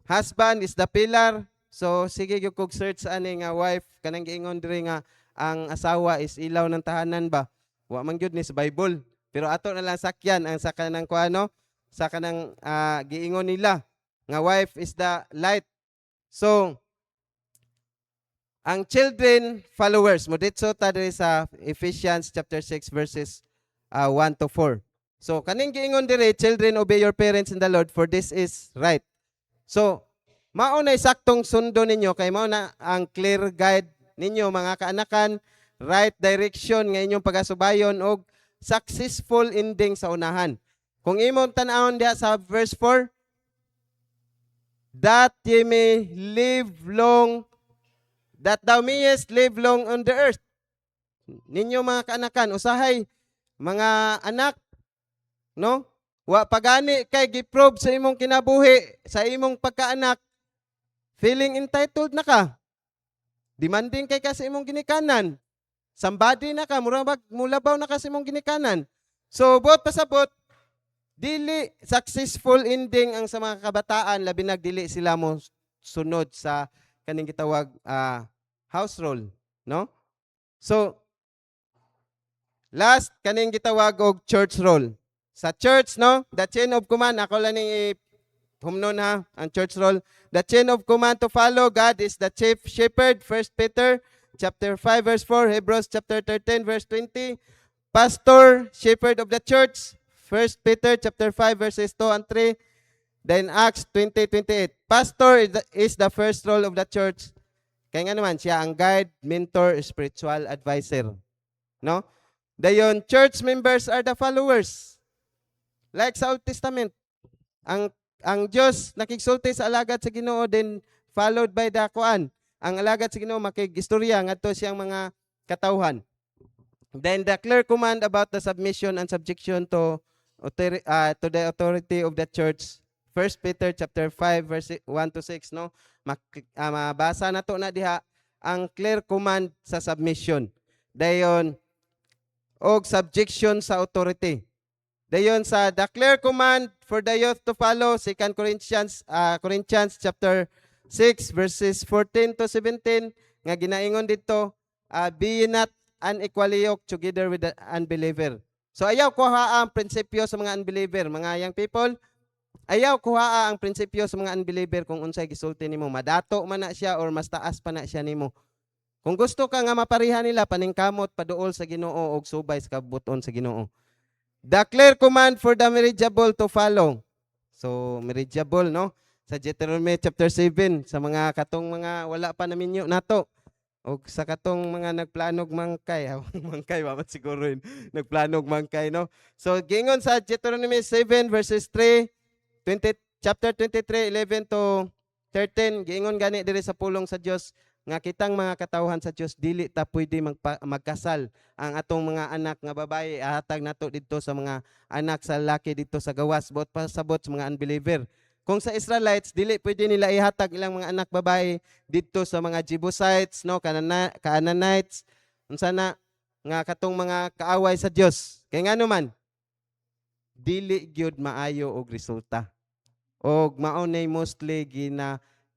husband is the pillar. So sige gyud kog search ani nga wife kanang giingon diri nga ang asawa is ilaw ng tahanan ba. Wa man gyud ni sa Bible. Pero ato na lang sakyan ang sa kanang kuano sa kanang giingon nila nga wife is the light. So ang children followers mo ditso ta diri sa Ephesians chapter 6 verses 1 to 4. So kaning giingon diri children obey your parents in the Lord for this is right. So mao na saktong sundo ninyo kay mao na ang clear guide ninyo mga kaanakan, right direction nga inyong pagasubayon og successful ending sa unahan. Kung imong tan-awon diha sa verse 4, that thou mayest live long on the earth. Ninyo mga kaanakan, usahay mga anak, no? Wa pagani kay giprove sa imong kinabuhi, sa imong pagkaanak, feeling entitled na ka. Demanding kay ka sa imong ginikanan. Somebody na ka, mulabaw na ka sa imong ginikanan. So, bot pasabot, dili successful ending ang sa mga kabataan, labi nagdili sila mo sunod sa kaning gitawag house rule, no? So last kaning gitawag og church role. Sa church, no, the chain of command, ako lang ning humnon ha, ang church role. The chain of command to follow God is the chief shepherd, 1 Peter chapter 5 verse 4, Hebrews chapter 13 verse 20. Pastor, shepherd of the church, 1 Peter chapter 5 verses 2 and 3. Then Acts 20:28. Pastor is the first role of the church. Kaya nga naman, siya ang guide, mentor, spiritual advisor. No? Dayon, church members are the followers. Like sa Old Testament, ang Dios nakigsulti sa alagad sa Ginoo, then followed by the kuan. Ang alagad sa Ginoo makigistorya ngadto siyang mga katawhan. Then the clear command about the submission and subjection to the authority of the church. 1 Peter chapter 5 verse 1 to 6, no? Mabasa nato na diha ang clear command sa submission. Dayon og subjection sa authority. Dayon sa the clear command for the youth to follow, 2 Corinthians chapter 6 verses 14 to 17 nga ginaingon dito, be not unequally yoked together with the unbeliever. So ayaw kuha ang prinsipyo sa mga unbeliever, mga young people. Ayaw kuha ang prinsipyo sa mga unbeliever kung unsay gisulti nimo, madato man na siya or mas taas pa na siya nimo. Kung gusto ka nga maparihan nila, paningkamot paduol sa Ginoo og subay sa kabuton sa Ginoo. The clear command for the marriageable to follow. So, marriageable, no? Sa Deuteronomy chapter 7, sa mga katong mga wala pa naminyo nato. O sa katong mga nagplanog mangkay. Mangkay, waman siguro yun. Nagplanog mangkay, no? So, gingon sa Deuteronomy 7 verses 3, chapter 23, 11 to 13, gingon gani diri sa pulong sa Dios nga kitang mga katawhan sa Dios dili ta pwede magkasal ang atong mga anak nga babae ahatag nato didto sa mga anak sa lalaki didto sa gawas bot pasabot sa mga unbeliever. Kung sa Israelites dili pwede nila ihatag ilang mga anak babae didto sa mga Jebusites, no, Canaanites, unsa na nga katong mga kaaway sa Dios. Kay ngano man dili gyud maayo og resulta. Og mao nay mostly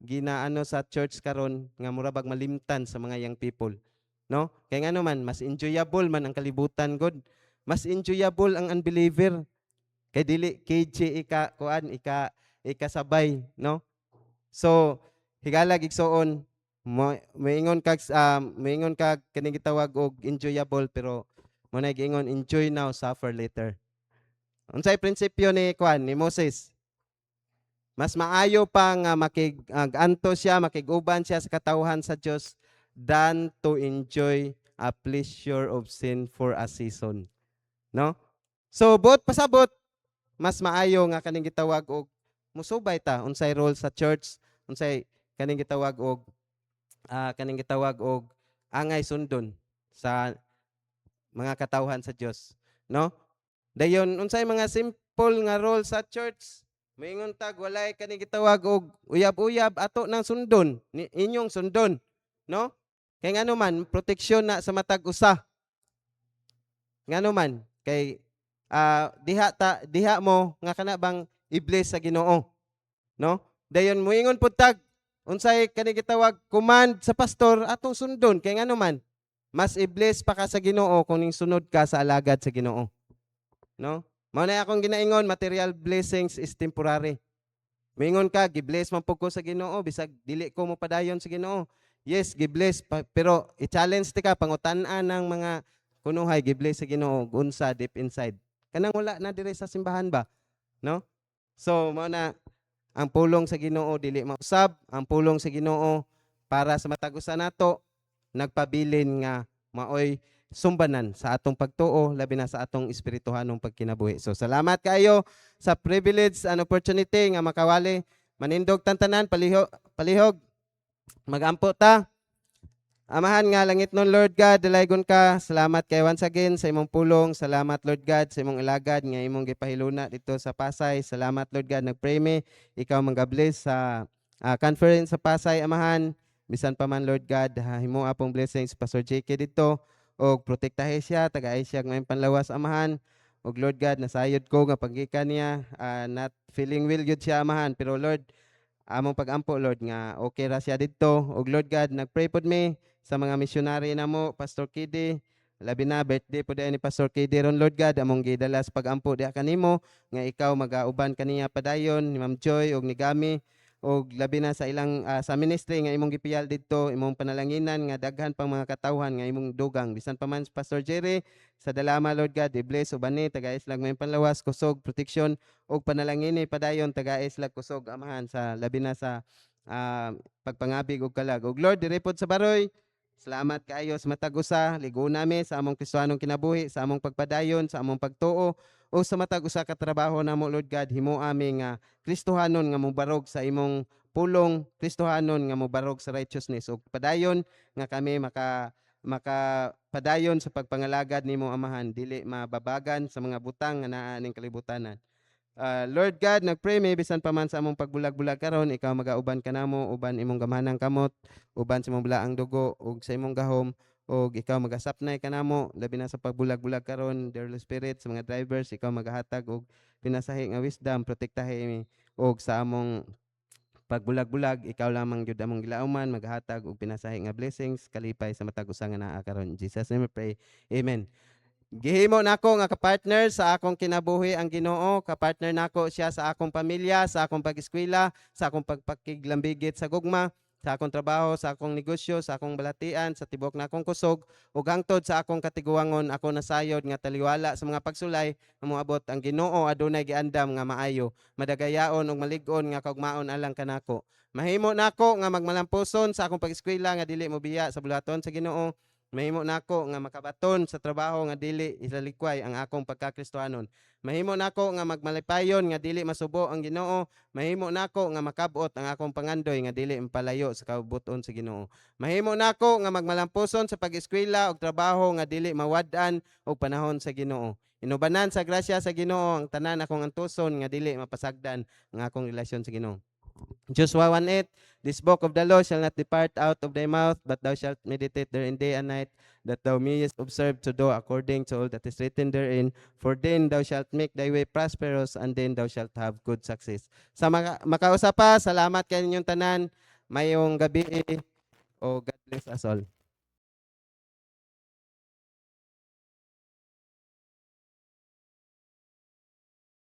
ginaano sa church karon nga murabag malimtan sa mga young people, no? Kay ngano man mas enjoyable man ang kalibutan god, mas enjoyable ang unbeliever kay dili KJ ikasabay, no? So higalag igsoon moingon kag kini gitawag og enjoyable, pero mo na giingon enjoy now suffer later. Unsay prinsipyo ni Moses? Mas maayo pa nga makiganto siya, makiguban siya sa katawhan sa Dios than to enjoy a pleasure of sin for a season. No? So, bot pasabot, mas maayo nga kaning gitawag og musubay ta unsay role sa church, unsay kaning gitawag og angay sundon sa mga katawhan sa Dios, no? Dayon unsay mga simple nga role sa church? Moingon tag walay kani gitawag og uyab-uyab ato nang sundon, inyong sundon, no? Kay ngano man proteksyon na sa matag usa. Ngano man kay diha mo nga kana bang i-bless sa Ginoo, no? Dayon moingon pud tag unsay kani gitawag command sa pastor atong sundon, kay ngano man mas i-bless pa ka sa Ginoo kung ning sunod ka sa alagad sa Ginoo, no? Mao na akong ginaingon, material blessings is temporary. Mingon ka, gi-bless man pud ko sa Ginoo bisag dili ko mo padayon sa Ginoo. Yes, gi-bless pero i-challenge ti ka pangutan-an ng mga kunuhay gi-bless sa Ginoo unsa deep inside. Kanang wala na dire sa simbahan ba, no? So mao na ang pulong sa Ginoo dili mausab, ang pulong sa Ginoo para sa matag-usa nato nagpabilin nga maoy sumbanan sa atong pagtuo, labi na sa atong espirituhanong pagkinabuhi. So salamat kayo sa privilege and opportunity nga makawali. Manindog tantanan, palihog, magampo ta. Amahan nga langit nun, Lord God, dalaygon ka. Salamat kay once again sa imong pulong. Salamat, Lord God, sa imong ilagad nga imong gipahiluna dito sa Pasay. Salamat, Lord God, nagpray me. Ikaw manggabless sa conference sa Pasay, Amahan. Bisan pa man, Lord God, himo apong blessings Pastor JK dito. Og protektahe siya, tagaay siya ng panlawas, Amahan. Og Lord God, nasayod ko nga paggikan niya, not feeling well yun siya, Amahan. Pero Lord, among pagampo Lord nga okay ra siya didto. Og Lord God, nagpray pod mi sa mga missionary namo, Pastor Kidi, labi na birthday po ni Pastor Kidi ron Lord God, among gidala sa pagampo diha kanimo nga ikaw magauban kaniya padayon ni Ma'am Joy og ni Gami, og labi na sa ilang sa ministry nga imong gipiyal didto, imong panalanginan nga daghan pang mga katawhan nga imong dugang bisan pa man si Pastor Jerry sa dalama Lord God, i-bless ubani tagais lang may panlawas, kusog, proteksyon og panalangini padayon tagais lag kusog amahan sa labi na sa pagpangabig og kalag. Og Lord, diri pod sa Baroy, salamat kaayo sa matag usa, ligo nami sa among Kristiyanong kinabuhi, sa among pagpadayon, sa among pagtuo o sa matag usa ka trabaho namo Lord God, himo ami nga Kristohanon nga mobarog sa imong pulong, Kristohanon nga mobarog sa righteousness ug padayon nga kami padayon sa pagpangalagad nimo amahan, dili mababagan sa mga butang nga naa ning kalibutanan. Lord God, nagpray mi bisan pa man sa among pagbulag-bulag karon, ikaw magauban kanamo uban imong gamhanang kamot, uban sa imong bulaang dugo ug sa imong gahom, ug ikaw magasapnay kanamo labi na sa pagbulag-bulag karon, dear Holy Spirit, sa mga drivers ikaw magahatag og pinasahi nga wisdom, protektahi mi og sa among pagbulag-bulag ikaw lamang gyud among gilauman, maghatag og pinasahi nga blessings kalipay sa matag usa nga naa karon. In Jesus name we pray. Amen. Gihimo nako nga ka-partner sa akong kinabuhi ang Ginoo, ka-partner nako siya sa akong pamilya, sa akong pag-eskwela, sa akong pagpakiglambigit sa gugma, sa akong trabaho, sa akong negosyo, sa akong balatian, sa tibok na akong kusog, ug hangtod sa akong katiguangon ako nasayod nga taliwala sa mga pagsulay nga moabot ang Ginoo adunay giandam nga maayo, madagayaon ug malig-on nga kaugmaon alang kanako. Mahimo nako nga magmalampuson sa akong pag-eskwela nga dili mobiya sa bulaton sa Ginoo. Mahimo nako nga makabaton sa trabaho nga dili isalikway ang akong pagkakristohanon. Mahimo nako nga magmalipayon nga dili masubo ang Ginoo. Mahimo nako nga makabot ang akong pangandoy nga dili mapalayo sa kabuton sa Ginoo. Mahimo nako nga magmalampuson sa pag-eskwela ug trabaho nga dili mawad-an og panahon sa Ginoo. Inubanan sa grasya sa Ginoo ang tanan akong antuson nga dili mapasagdan ang akong relasyon sa Ginoo. Joshua 1:8, this book of the law shall not depart out of thy mouth, but thou shalt meditate therein day and night, that thou mayest observe to do according to all that is written therein. For then thou shalt make thy way prosperous, and then thou shalt have good success. Sa makausap pa, salamat kayo ninyong tanan. Mayong gabi o God bless us all.